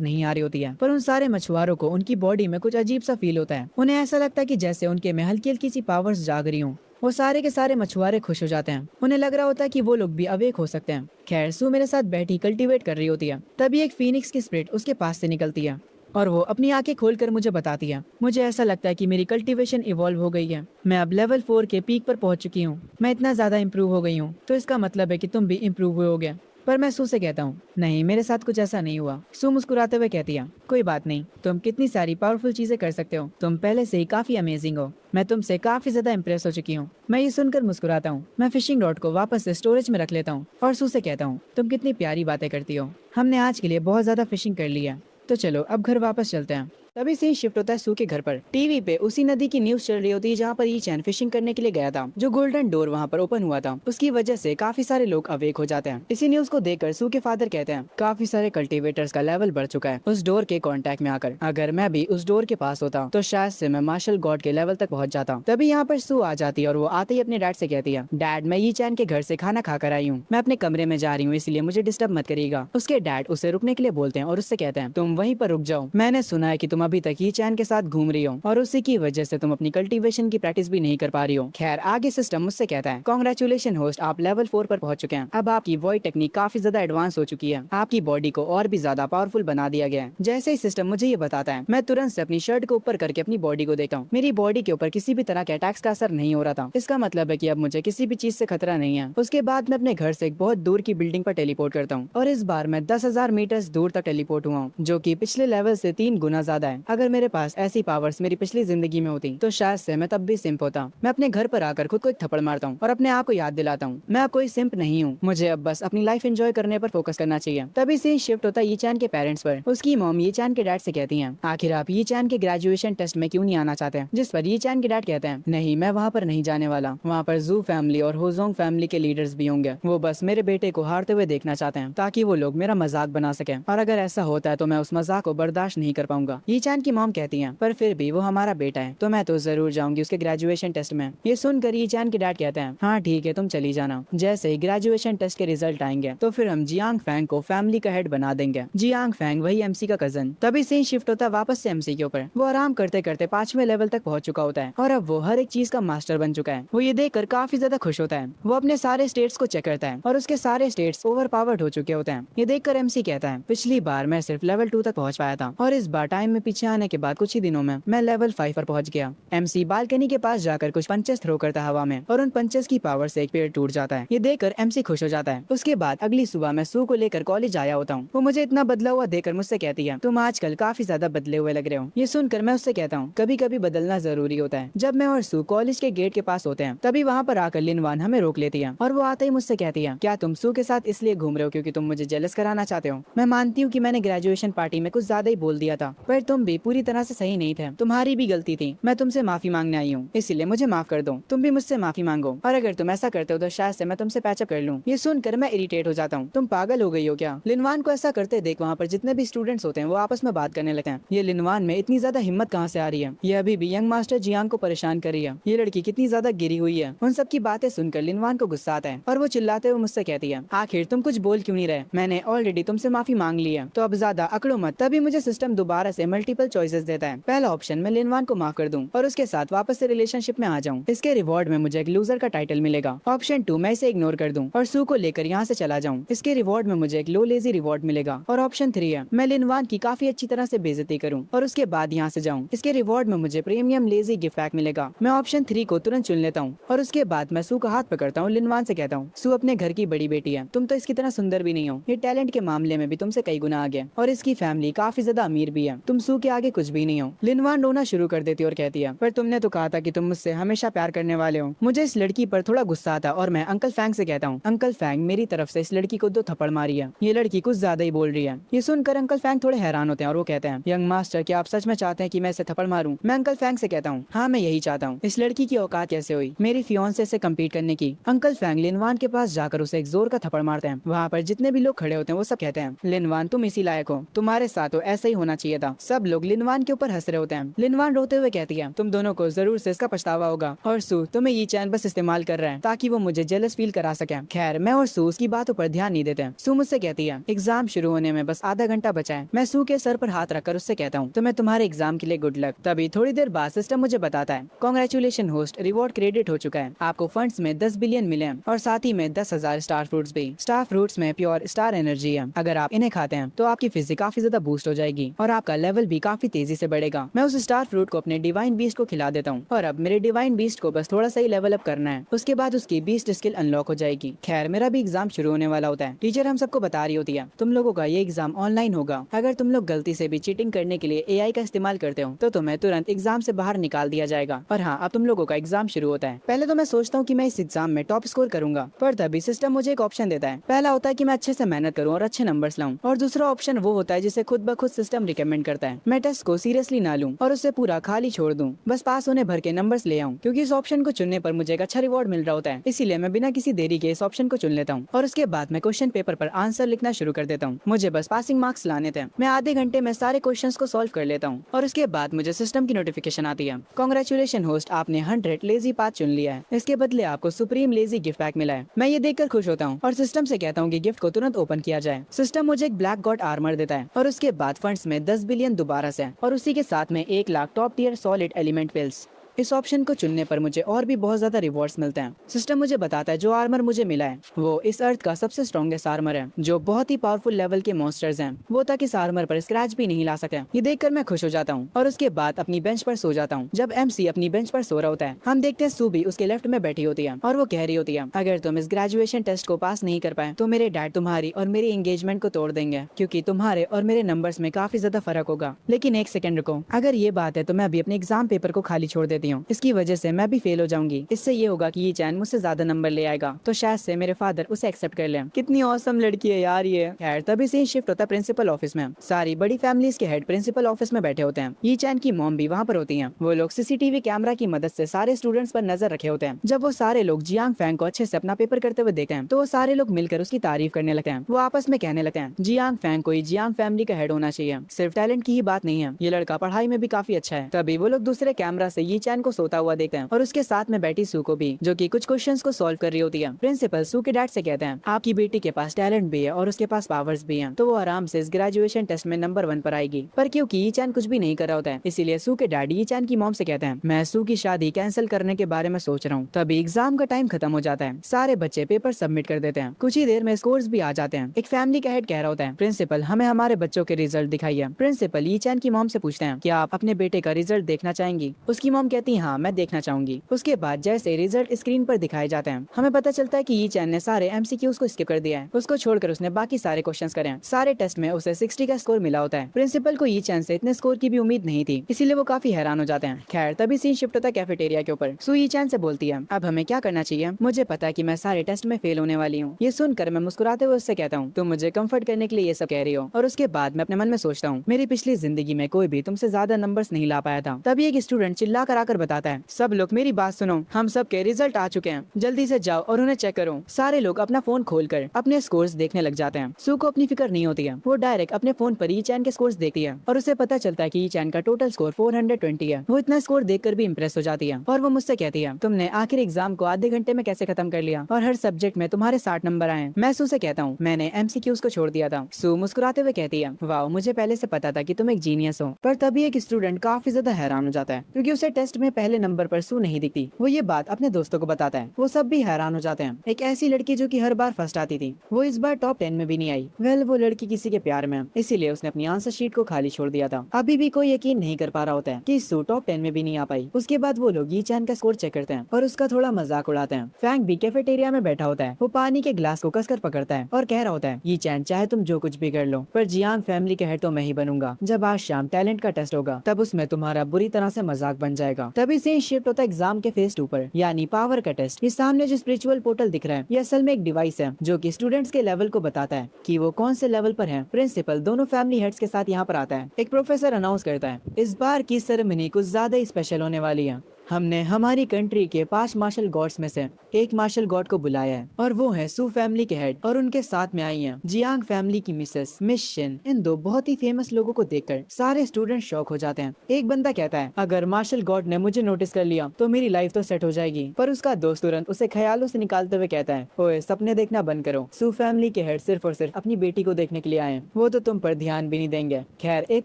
नहीं आ रही होती है, पर उन सारे मछुआरों को उनकी बॉडी में कुछ अजीब सा फील होता है। उन्हें ऐसा लगता है कि जैसे उनके में हल्की हल्की सी पावर्स जाग रही हूँ। वो सारे के सारे मछुआरे खुश हो जाते हैं। उन्हें लग रहा होता है कि वो लोग भी अवेक हो सकते हैं। खैर सू मेरे साथ बैठी कल्टीवेट कर रही होती है। तभी एक फीनिक्स की स्पिरिट उसके पास से निकलती है और वो अपनी आंखें खोलकर मुझे बताती है। मुझे ऐसा लगता है कि मेरी कल्टीवेशन इवॉल्व हो गई है। मैं अब लेवल 4 के पीक पर पहुंच चुकी हूँ। मैं इतना ज्यादा इम्प्रूव हो गई हूँ, तो इसका मतलब है कि तुम भी इम्प्रूव हुए होगे। पर मैं सू से कहता हूँ, नहीं मेरे साथ कुछ ऐसा नहीं हुआ। सू मुस्कुराते हुए कहती है, कोई बात नहीं, तुम कितनी सारी पावरफुल चीजें कर सकते हो। तुम पहले से ही काफी अमेजिंग हो। मैं तुमसे काफी ज्यादा इम्प्रेस हो चुकी हूँ। मैं ये सुनकर मुस्कुराता हूँ। मैं फिशिंग रॉड को वापस से स्टोरेज में रख लेता हूँ और सू से कहता हूँ, तुम कितनी प्यारी बातें करती हो। हमने आज के लिए बहुत ज्यादा फिशिंग कर ली है, तो चलो अब घर वापस चलते हैं। तभी सीन शिफ्ट होता है सू के घर पर। टीवी पे उसी नदी की न्यूज चल रही होती है जहाँ पर यी चैन फिशिंग करने के लिए गया था। जो गोल्डन डोर वहाँ पर ओपन हुआ था, उसकी वजह से काफी सारे लोग अवेक हो जाते हैं। इसी न्यूज को देखकर सू के फादर कहते हैं, काफी सारे कल्टीवेटर्स का लेवल बढ़ चुका है उस डोर के कांटेक्ट में आकर। अगर मैं भी उस डोर के पास होता तो शायद से मैं मार्शल गॉड के लेवल तक पहुंच जाता। तभी यहाँ पर सू आ जाती है और वो आते ही अपने डैड से कहती है, डैड मैं यी चैन के घर से खाना खाकर आई हूँ। मैं अपने कमरे में जा रही हूँ, इसलिए मुझे डिस्टर्ब मत करिएगा। उसके डैड उसे रुकने के लिए बोलते हैं और उससे कहते हैं, तुम वहीं पर रुक जाओ। मैंने सुना है कि तुम अभी तक यी चैन के साथ घूम रही हो और उसी की वजह से तुम अपनी कल्टीवेशन की प्रैक्टिस भी नहीं कर पा रही हो। खैर आगे सिस्टम मुझसे कहता है, कांग्रेचुलेशन होस्ट, आप लेवल 4 पर पहुंच चुके हैं। अब आपकी वॉइड टेक्निक काफी ज्यादा एडवांस हो चुकी है। आपकी बॉडी को और भी ज्यादा पावरफुल बना दिया गया है। जैसे ही सिस्टम मुझे ये बताता है, मैं तुरंत से अपनी शर्ट को ऊपर करके अपनी बॉडी को देखता हूँ। मेरी बॉडी के ऊपर किसी भी तरह के अटैक्स का असर नहीं हो रहा था। इसका मतलब है कि अब मुझे किसी भी चीज से खतरा नहीं है। उसके बाद मैं अपने घर से एक बहुत दूर की बिल्डिंग पर टेलीपोर्ट करता हूँ और इस बार मैं 10,000 मीटर दूर तक टेलीपोर्ट हुआ हूँ, जो कि पिछले लेवल से 3 गुना ज्यादा है। अगर मेरे पास ऐसी पावर्स मेरी पिछली जिंदगी में होती तो शायद से मैं तब भी सिंप होता। मैं अपने घर पर आकर खुद को एक थप्पड़ मारता हूँ और अपने आप को याद दिलाता हूँ, मैं अब कोई सिंप नहीं हूँ। मुझे अब बस अपनी लाइफ एंजॉय करने पर फोकस करना चाहिए। तभी से शिफ्ट होता है यी चैन के पेरेंट्स पर। उसकी मॉम यी चैन के डैड से कहती है, आखिर आप यी चैन के ग्रेजुएशन टेस्ट में क्यों नहीं आना चाहते? जिस पर यी चैन के डैड कहते हैं, नहीं मैं वहाँ पर नहीं जाने वाला। वहाँ पर जू फैमिली और होजोंग फैमिली के लीडर्स भी होंगे। वो बस मेरे बेटे को हारते हुए देखना चाहते हैं ताकि वो लोग मेरा मजाक बना सके, और अगर ऐसा होता है तो मैं उस मजाक को बर्दाश्त नहीं कर पाऊंगा। यी चैन की मॉम कहती है, पर फिर भी वो हमारा बेटा है तो मैं तो जरूर जाऊंगी उसके ग्रेजुएशन टेस्ट में। ये सुनकर यी चैन के डैड कहते हैं, हाँ ठीक है तुम चली जाना। जैसे ही ग्रेजुएशन टेस्ट के रिजल्ट आएंगे तो फिर हम जियांग फैंग को फैमिली का हेड बना देंगे। जियांग फैंग वही एमसी का कजन। तभी सीन शिफ्ट होता है वापस से एमसी के ऊपर। वो आराम करते करते 5वें लेवल तक पहुंच चुका होता है और अब वो हर एक चीज का मास्टर बन चुका है। वो ये देखकर काफी ज्यादा खुश होता है। वो अपने सारे स्टेट्स को चेक करता है और उसके सारे स्टेट्स ओवर पावर्ड हो चुके होते हैं। ये देखकर एमसी कहता है, पिछली बार मैं सिर्फ लेवल 2 तक पहुंच पाया था और इस बार टाइम में पीछे आने के बाद कुछ ही दिनों में मैं लेवल 5 पर पहुंच गया। एमसी बालकनी के पास जाकर कुछ पंचेस थ्रो करता है हवा में और उन पंचेस की पावर से एक पेड़ टूट जाता है। ये देखकर एमसी खुश हो जाता है। उसके बाद अगली सुबह मैं सू को लेकर कॉलेज आया होता हूँ। वो मुझे इतना बदला हुआ देखकर मुझसे कहती है, तुम आजकल काफी ज्यादा बदले हुए लग रहे हो। ये सुनकर मैं उससे कहता हूँ, कभी कभी बदलना जरूरी होता है। जब मैं और सू कॉलेज के गेट के पास होते हैं तभी वहाँ पर आकर लिनवान हमें रोक लेती है और वो आते ही मुझसे कहती है, क्या तुम सू के साथ इसलिए घूम रहे हो क्योंकि तुम मुझे जेलस कराना चाहते हो? मैं मानती हूँ कि मैंने ग्रेजुएशन पार्टी में कुछ ज्यादा ही बोल दिया था, पर तुम तुम भी पूरी तरह से सही नहीं थे, तुम्हारी भी गलती थी। मैं तुमसे माफी मांगने आई हूँ, इसीलिए मुझे माफ कर दो। तुम भी मुझसे माफी मांगो, और अगर तुम ऐसा करते हो तो शायद से मैं तुमसे पैचअप कर लूँ। ये सुनकर मैं इरिटेट हो जाता हूँ। तुम पागल हो गई हो क्या? लिनवान को ऐसा करते देख वहाँ पर जितने भी स्टूडेंट्स होते हैं वो आपस में बात करने लगते हैं। ये लिनवान में इतनी ज्यादा हिम्मत कहाँ से आ रही है? ये अभी भी यंग मास्टर जियांग को परेशान कर रही है। ये लड़की कितनी ज्यादा गिरी हुई है। उन सब की बातें सुनकर लिनवान को गुस्सा आता है और वो चिल्लाते हुए मुझसे कहती है, आखिर तुम कुछ बोल क्यों नहीं रहे? मैंने ऑलरेडी तुमसे माफी मांग ली है, तो अब ज्यादा अकड़ो मत। तभी मुझे सिस्टम दोबारा से मल्टीपल चॉइसेस देता है। पहला ऑप्शन, मैं लिनवान को माफ कर दूं और उसके साथ वापस से रिलेशनशिप में आ जाऊं। इसके रिवॉर्ड में मुझे एक लूजर का टाइटल मिलेगा। ऑप्शन 2, मैं इसे इग्नोर कर दूं और सू को लेकर यहाँ से चला जाऊं। इसके रिवॉर्ड में मुझे एक लो लेजी रिवॉर्ड मिलेगा। और ऑप्शन 3 है, मैं लिनवान की काफी अच्छी तरह से बेइज्जती करूं और उसके बाद यहाँ से जाऊं। इसके रिवॉर्ड में मुझे प्रीमियम लेजी गिफ्ट पैक मिलेगा। मैं ऑप्शन 3 को तुरंत चुन लेता हूँ और उसके बाद मैं सू का हाथ पकड़ता हूँ। लिनवान से कहता हूँ, सू अपने घर की बड़ी बेटी है, तुम तो इसकी तरह सुंदर भी नहीं हो। ये टैलेंट के मामले में भी तुमसे कई गुना आगे, और इसकी फैमिली काफी ज्यादा अमीर भी है। तुम सू के आगे कुछ भी नहीं हो। लिनवान रोना शुरू कर देती और कहती है, पर तुमने तो कहा था कि तुम मुझसे हमेशा प्यार करने वाले हो। मुझे इस लड़की पर थोड़ा गुस्सा आता और मैं अंकल फैंग से कहता हूँ, अंकल फैंग, मेरी तरफ से इस लड़की को 2 थप्पड़ मारी है। ये लड़की कुछ ज्यादा ही बोल रही है। ये सुनकर अंकल फैंग थोड़े हैरान होते हैं और वो कहते हैं, यंग मास्टर, क्या आप सच में चाहते हैं कि मैं इसे थप्पड़ मारूं? मैं अंकल फैंग से कहता हूँ, हाँ मैं यही चाहता हूँ। इस लड़की की औकात कैसे हुई मेरी फियांसे से कम्पीट करने की? अंकल फैंग लिनवान के पास जाकर उसे एक जोर का थप्पड़ मारते हैं। वहाँ पर जितने भी लोग खड़े होते हैं वो सब कहते हैं, लिनवान तुम इसी लायक हो, तुम्हारे साथ तो ऐसा ही होना चाहिए था। सब लोग लिनवान के ऊपर हंस रहे होते हैं। लिनवान रोते हुए कहती है, तुम दोनों को जरूर से इसका पछतावा होगा, और सू तुम्हें ये चैन बस इस्तेमाल कर रहा है ताकि वो मुझे जेलस फील करा सके। खैर, मैं और सू उसकी बातों पर ध्यान नहीं देते हैं। सू मुझसे कहती है, एग्जाम शुरू होने में बस आधा घंटा बचा है। मैं सू के सर पर हाथ रखकर उससे कहता हूँ, तो मैं तुम्हारे एग्जाम के लिए गुड लक। तभी थोड़ी देर बाद सिस्टम मुझे बताता है, कांग्रेचुलेशन होस्ट, रिवॉर्ड क्रेडिट हो चुका है। आपको फंड्स में 10 बिलियन मिले हैं और साथ ही में 10,000 स्टार फ्रूट्स भी। स्टार फ्रूट्स में प्योर स्टार एनर्जी है। अगर आप इन्हें खाते हैं तो आपकी फिजिक काफी ज्यादा बूस्ट हो जाएगी और आपका लेवल भी काफी तेजी से बढ़ेगा। मैं उस स्टार फ्रूट को अपने डिवाइन बीस्ट को खिला देता हूँ और अब मेरे डिवाइन बीस्ट को बस थोड़ा सा ही लेवल अप करना है। उसके बाद उसकी बीस्ट स्किल अनलॉक हो जाएगी। खैर, मेरा भी एग्जाम शुरू होने वाला होता है। टीचर हम सबको बता रही होती है, तुम लोगों का ये एग्जाम ऑनलाइन होगा। अगर तुम लोग गलती से भी चीटिंग करने के लिए एआई का इस्तेमाल करते हो तो तुम्हें तुरंत एग्जाम से बाहर निकाल दिया जाएगा। और हाँ, अब तुम लोगों का एग्जाम शुरू होता है। पहले तो मैं सोचता हूँ कि मैं इस एग्जाम में टॉप स्कोर करूंगा, पर तभी सिस्टम मुझे एक ऑप्शन देता है। पहला होता है कि मैं अच्छे से मेहनत करूँ और अच्छे नंबर्स लाऊं, और दूसरा ऑप्शन वो होता है जिसे खुद ब खुद सिस्टम रिकमेंड करता है। मैं टेस्ट को सीरियसली ना लूं और उससे पूरा खाली छोड़ दूं, बस पास होने भर के नंबर्स ले आऊं, क्योंकि इस ऑप्शन को चुनने पर मुझे एक अच्छा रिवॉर्ड मिल रहा होता है। इसीलिए मैं बिना किसी देरी के इस ऑप्शन को चुन लेता हूँ और उसके बाद मैं क्वेश्चन पेपर पर आंसर लिखना शुरू कर देता हूँ। मुझे बस पासिंग मार्क्स लाने थे। मैं आधे घंटे में सारे क्वेश्चंस को सॉल्व कर लेता हूँ और उसके बाद मुझे सिस्टम की नोटिफिकेशन आती है, कांग्रेचुलेशन होस्ट, आपने 100 लेजी पाथ चुन लिया है। इसके बदले आपको सुप्रीम लेजी गिफ्ट पैक मिला है। मैं ये देखकर खुश होता हूँ और सिस्टम से कहता हूँ कि गिफ्ट को तुरंत ओपन किया जाए। सिस्टम मुझे एक ब्लैक गॉड आर्मर देता है और उसके बाद फंड्स में 10 बिलियन दोबारा से, और उसी के साथ में 1 lakh top tier solid element pills. इस ऑप्शन को चुनने पर मुझे और भी बहुत ज्यादा रिवॉर्ड्स मिलते हैं। सिस्टम मुझे बताता है जो आर्मर मुझे मिला है वो इस अर्थ का सबसे स्ट्रॉन्गेस्ट आर्मर है, जो बहुत ही पावरफुल लेवल के मॉन्स्टर्स हैं वो तक इस आर्मर पर स्क्रैच भी नहीं ला सके। ये देखकर मैं खुश हो जाता हूँ और उसके बाद अपनी बेंच पर सो जाता हूँ। जब MC अपनी बेंच पर सो रहा होता है, हम देखते हैं सू भी उसके लेफ्ट में बैठी होती है और वो कह रही होती है, अगर तुम इस ग्रेजुएशन टेस्ट को पास नहीं कर पाए तो मेरे डैड तुम्हारी और मेरी एंगेजमेंट को तोड़ देंगे, क्योंकि तुम्हारे और मेरे नंबर्स में काफी ज्यादा फर्क होगा। लेकिन एक सेकंड रुको, अगर ये बात है तो मैं अभी अपने एग्जाम पेपर को खाली छोड़ देती हूँ। इसकी वजह से मैं भी फेल हो जाऊंगी। इससे ये होगा कि ये चैन मुझसे ज्यादा नंबर ले आएगा, तो शायद से मेरे फादर उसे एक्सेप्ट कर ले। कितनी औसम लड़की है यार ये। खैर, तभी से शिफ्ट होता है प्रिंसिपल ऑफिस में। सारी बड़ी फैमिलीज के हेड प्रिंसिपल ऑफिस में बैठे होते हैं। ये चैन की मॉम भी वहाँ पर होती है। वो लोग CCTV कैमरा की मदद से सारे स्टूडेंट्स पर नजर रखे होते हैं। जब वो सारे लोग जियांग फैंग को अच्छे से अपना पेपर करते हुए देखते हैं तो वो सारे लोग मिलकर उसकी तारीफ करने लगते हैं। वो आपस में कहने लगते हैं, जियांग फैंग कोई जियांग फैमिली का हेड होना चाहिए। सिर्फ टैलेंट की ही बात नहीं है, ये लड़का पढ़ाई में भी काफी अच्छा है। तभी वो लोग दूसरे कैमरा से ये चैन को सोता हुआ देखते हैं और उसके साथ में बैठी सू को भी, जो कि कुछ क्वेश्चंस को सॉल्व कर रही होती है। प्रिंसिपल सू के डैड से कहते हैं, आपकी बेटी के पास टैलेंट भी है और उसके पास पावर्स भी हैं, तो वो आराम से इस ग्रेजुएशन टेस्ट में नंबर 1 पर आएगी। पर क्योंकि ये चैन कुछ भी नहीं कर रहा होता है, इसीलिए सू के डैडी ये चैन की मॉम से कहते हैं, मैं सू की शादी कैंसिल करने के बारे में सोच रहा हूँ। तभी एग्जाम का टाइम खत्म हो जाता है। सारे बच्चे पेपर सबमिट कर देते हैं। कुछ ही देर में स्कोर्स भी आ जाते हैं। एक फैमिली का हेड कह रहा होता है, प्रिंसिपल हमें हमारे बच्चों के रिजल्ट दिखाइए। प्रिंसिपल ये चैन की मॉम से पूछते हैं, क्या आप अपने बेटे का रिजल्ट देखना चाहेंगी? उसकी मॉम कहती कहती हाँ मैं देखना चाहूंगी। उसके बाद जैसे रिजल्ट स्क्रीन पर दिखाए जाते हैं हमें पता चलता है कि यी चैन ने सारे एमसीक्यूज को स्किप कर दिया है। उसको छोड़कर उसने बाकी सारे क्वेश्चंस करे हैं। सारे टेस्ट में उसे 60 का स्कोर मिला होता है। प्रिंसिपल को यी चैन से इतने स्कोर की भी उम्मीद नहीं थी, इसीलिए वो काफी हैरान हो जाते हैं। खैर तभी सीन शिफ्ट होता है कैफेटेरिया के ऊपर। सू यी चैन से बोलती है अब हमें क्या करना चाहिए? मुझे पता है कि मैं सारे टेस्ट में फेल होने वाली हूँ। ये सुनकर मैं मुस्कुराते हुए उससे कहता हूँ तुम मुझे कंफर्ट करने के लिए ये सब कह रही हो। और उसके बाद मैं अपने मन में सोचता हूँ मेरी पिछली जिंदगी में कोई भी तुमसे ज्यादा नंबर्स नहीं ला पाया था। तभी एक स्टूडेंट चिल्ला कर आकर बताता है सब लोग मेरी बात सुनो, हम सब के रिजल्ट आ चुके हैं, जल्दी से जाओ और उन्हें चेक करो। सारे लोग अपना फोन खोलकर अपने स्कोर्स देखने लग जाते हैं। सू को अपनी फिक्र नहीं होती है, वो डायरेक्ट अपने फोन पर यी चैन के स्कोर्स देखती है और उसे पता चलता है कि यी चैन का टोटल स्कोर 420 है। वो इतना स्कोर देखकर भी इम्प्रेस हो जाती है और वो मुझसे कहती है तुमने आखिर एग्जाम को आधे घंटे में कैसे खत्म कर लिया और हर सब्जेक्ट में तुम्हारे 60 नंबर आए। मैं सू से कहता हूँ मैंने एमसीक्यूज को छोड़ दिया था। सू मुस्कुराते हुए कहती है वाह मुझे पहले से पता था कि तुम एक जीनियस हो। पर तभी एक स्टूडेंट काफी ज्यादा हैरान हो जाता है क्योंकि उसे टेस्ट में पहले नंबर पर सू नहीं दिखती। वो ये बात अपने दोस्तों को बताता है, वो सब भी हैरान हो जाते हैं। एक ऐसी लड़की जो कि हर बार फर्स्ट आती थी वो इस बार टॉप 10 में भी नहीं आई। वेल वो लड़की किसी के प्यार में है, इसीलिए उसने अपनी आंसर शीट को खाली छोड़ दिया था। अभी भी कोई यकीन नहीं कर पा रहा होता है कि सू टॉप 10 में भी नहीं आ पाई। उसके बाद वो लोग यी चैन का स्कोर चेक करते हैं और उसका थोड़ा मजाक उड़ाते हैं। फैंग भी कैफेटेरिया में बैठा होता है, वो पानी के ग्लास को कसकर पकड़ता है और कह रहा होता है यी चैन चाहे तुम जो कुछ भी कर लो पर जियांग फैमिली के हेड तो मैं ही बनूंगा। जब आज शाम टैलेंट का टेस्ट होगा तब उसमें तुम्हारा बुरी तरह से मजाक बन जाएगा। तभी सीन शिफ्ट होता है एग्जाम के फेज 2 पर, यानी पावर का टेस्ट। ये सामने जो स्पिरिचुअल पोर्टल दिख रहा है ये असल में एक डिवाइस है जो कि स्टूडेंट्स के लेवल को बताता है कि वो कौन से लेवल पर हैं। प्रिंसिपल दोनों फैमिली हेड्स के साथ यहाँ पर आता है। एक प्रोफेसर अनाउंस करता है इस बार की सेरेमनी कुछ ज्यादा ही स्पेशल होने वाली है। हमने हमारी कंट्री के 5 मार्शल गॉड्स में से एक मार्शल गॉड को बुलाया है और वो है सू फैमिली के हेड और उनके साथ में आई हैं जियांग फैमिली की मिसेस मिस शिन। इन दो बहुत ही फेमस लोगों को देखकर सारे स्टूडेंट शॉक हो जाते हैं। एक बंदा कहता है अगर मार्शल गॉड ने मुझे नोटिस कर लिया तो मेरी लाइफ तो सेट हो जाएगी। पर उसका दोस्त तुरंत उसे ख्यालों से निकालते हुए कहता है ओए सपने देखना बंद करो, सू फैमिली के हेड सिर्फ और सिर्फ अपनी बेटी को देखने के लिए आए, वो तो तुम पर ध्यान भी नहीं देंगे। खैर एक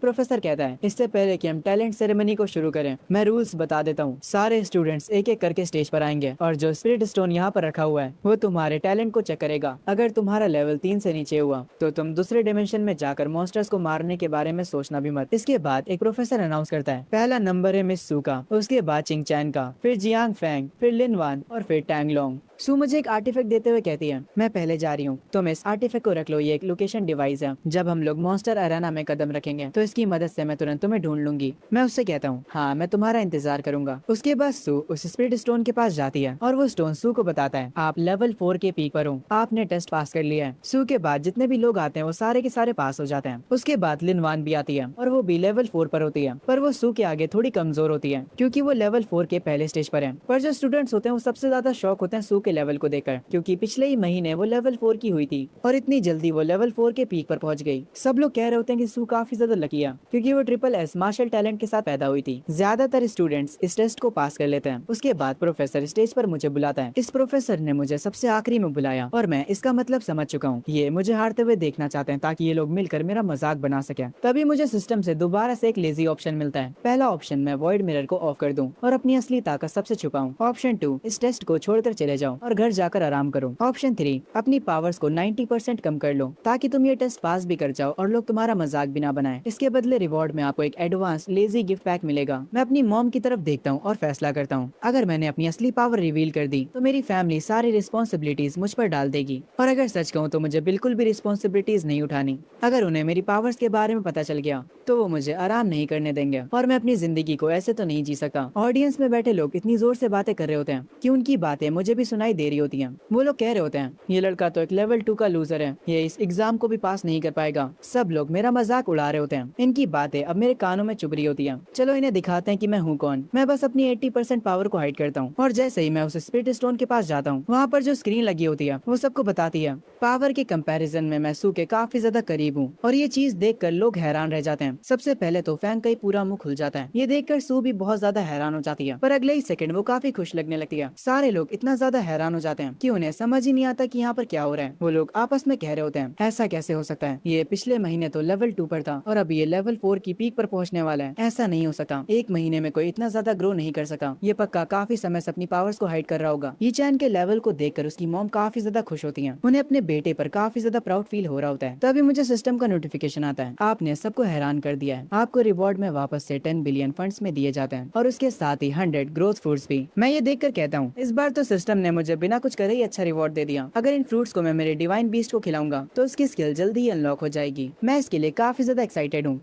प्रोफेसर कहता है इससे पहले कि हम टैलेंट सेरेमनी को शुरू करें मैं रूल्स बता देता हूँ। सारे स्टूडेंट्स एक एक करके स्टेज पर आएंगे और जो स्पिरिट स्टोन यहाँ पर रखा हुआ है वो तुम्हारे टैलेंट को चेक करेगा। अगर तुम्हारा लेवल 3 से नीचे हुआ तो तुम दूसरे डिमेंशन में जाकर मॉन्स्टर्स को मारने के बारे में सोचना भी मत। इसके बाद एक प्रोफेसर अनाउंस करता है पहला नंबर है मिस सू का, उसके बाद चिंग चैन का, फिर जियांग फैंग, फिर लिन वान और फिर टैंग लोंग। सू मुझे एक आर्टिफैक्ट देते हुए कहती है मैं पहले जा रही हूँ, तुम इस आर्टिफैक्ट को रख लो, ये एक लोकेशन डिवाइस है। जब हम लोग मॉन्स्टर अरेना में कदम रखेंगे तो इसकी मदद से मैं तुरंत तुम्हें ढूंढ लूंगी। मैं उससे कहता हूँ हाँ मैं तुम्हारा इंतजार करूंगा। उसके बाद सू उस स्पिरिट स्टोन के पास जाती है और वो स्टोन सू को बताता है आप लेवल 4 के पीक पर हो, आपने टेस्ट पास कर लिया है। सू के बाद जितने भी लोग आते हैं वो सारे के सारे पास हो जाते हैं। उसके बाद लिन वान भी आती है और वो भी लेवल 4 पर होती है, पर वो सू के आगे थोड़ी कमजोर होती है क्योंकि वो लेवल 4 के पहले स्टेज पर है। पर जो स्टूडेंट्स होते हैं वो सबसे ज्यादा शौक होते हैं सू के लेवल को देखकर क्योंकि पिछले ही महीने वो लेवल 4 की हुई थी और इतनी जल्दी वो लेवल 4 के पीक पर पहुंच गई। सब लोग कह रहे होते हैं कि सू काफी ज्यादा लकी है क्योंकि वो ट्रिपल एस मार्शल टैलेंट के साथ पैदा हुई थी। ज्यादातर स्टूडेंट्स इस टेस्ट को पास कर लेते हैं। उसके बाद प्रोफेसर स्टेज पर मुझे बुलाता है। इस प्रोफेसर ने मुझे सबसे आखिरी में बुलाया और मैं इसका मतलब समझ चुका हूँ। ये मुझे हारते हुए देखना चाहते हैं ताकि ये लोग मिलकर मेरा मजाक बना सके। तभी मुझे सिस्टम से दोबारा से एक लेजी ऑप्शन मिलता है। पहला ऑप्शन मैं वॉइड मिरर को ऑफ कर दूं और अपनी असली ताकत सबसे छुपाऊं। ऑप्शन 2 इस टेस्ट को छोड़कर चले जाओ और घर जाकर आराम करो। ऑप्शन 3 अपनी पावर्स को 90% कम कर लो ताकि तुम ये टेस्ट पास भी कर जाओ और लोग तुम्हारा मजाक भी ना बनाए। इसके बदले रिवॉर्ड में आपको एक एडवांस लेजी गिफ्ट पैक मिलेगा। मैं अपनी मॉम की तरफ देखता हूँ और फैसला करता हूँ अगर मैंने अपनी असली पावर रिवील कर दी तो मेरी फैमिली सारी रिस्पॉन्सिबिलिटीज मुझ पर डाल देगी और अगर सच कहूँ तो मुझे बिल्कुल भी रिस्पॉन्सिबिलिटीज नहीं उठानी। अगर उन्हें मेरी पावर्स के बारे में पता चल गया तो वो मुझे आराम नहीं करने देंगे और मैं अपनी जिंदगी को ऐसे तो नहीं जी सकता। ऑडियंस में बैठे लोग इतनी जोर से बातें कर रहे होते हैं कि उनकी बातें मुझे भी सुनाई दे रही होती हैं। वो लोग कह रहे होते हैं ये लड़का तो एक लेवल 2 का लूजर है, ये इस एग्जाम को भी पास नहीं कर पाएगा। सब लोग मेरा मजाक उड़ा रहे होते हैं। इनकी बातें अब मेरे कानों में चुभ रही होती हैं। चलो इन्हें दिखाते हैं कि मैं हूँ कौन। मैं बस अपनी 80% पावर को हाइड करता हूँ और जैसे ही मैं उस स्पिरिट स्टोन के पास जाता हूँ वहाँ पर जो स्क्रीन लगी होती है वो सबको बताती है पावर के कंपैरिजन में मैं सू के काफी ज्यादा करीब हूँ और ये चीज देखकर लोग हैरान रह जाते हैं। सबसे पहले तो फैंग का ही पूरा मुंह खुल जाता है। ये देखकर सू भी बहुत ज्यादा हैरान हो जाती है पर अगले ही सेकंड वो काफी खुश लगने लगती है। सारे लोग इतना ज्यादा हैरान हो जाते हैं कि उन्हें समझ ही नहीं आता कि यहाँ पर क्या हो रहा है। वो लोग आपस में कह रहे होते हैं ऐसा कैसे हो सकता है, ये पिछले महीने तो लेवल 2 पर था और अब ये लेवल 4 की पीक पर पहुंचने वाला है। ऐसा नहीं हो सकता, एक महीने में कोई इतना ज्यादा ग्रो नहीं कर सका। ये पक्का काफी समय से अपनी पावर्स को हाइड कर रहा होगा। ये चैन के लेवल को देखकर उसकी मॉम काफी ज्यादा खुश होती है। उन्हें अपने बेटे पर काफी ज्यादा प्राउड फील हो रहा होता है। तभी मुझे सिस्टम का नोटिफिकेशन आता है, आपने सबको हैरान कर दिया है, आपको रिवॉर्ड में वापस से 10 बिलियन फंड्स में दिए जाते हैं और उसके साथ ही 100 ग्रोथ फ्रूट्स भी। मैं ये देखकर कहता हूँ इस बार तो सिस्टम ने मुझे बिना कुछ करे ही अच्छा रिवॉर्ड दे दिया। अगर इन फ्रूट्स को मैं मेरे डिवाइन बीस्ट को खिलाऊंगा तो उसकी स्किल जल्दी ही अनलॉक हो जाएगी। मैं इसके लिए काफी ज्यादा एक्साइटेड हूँ।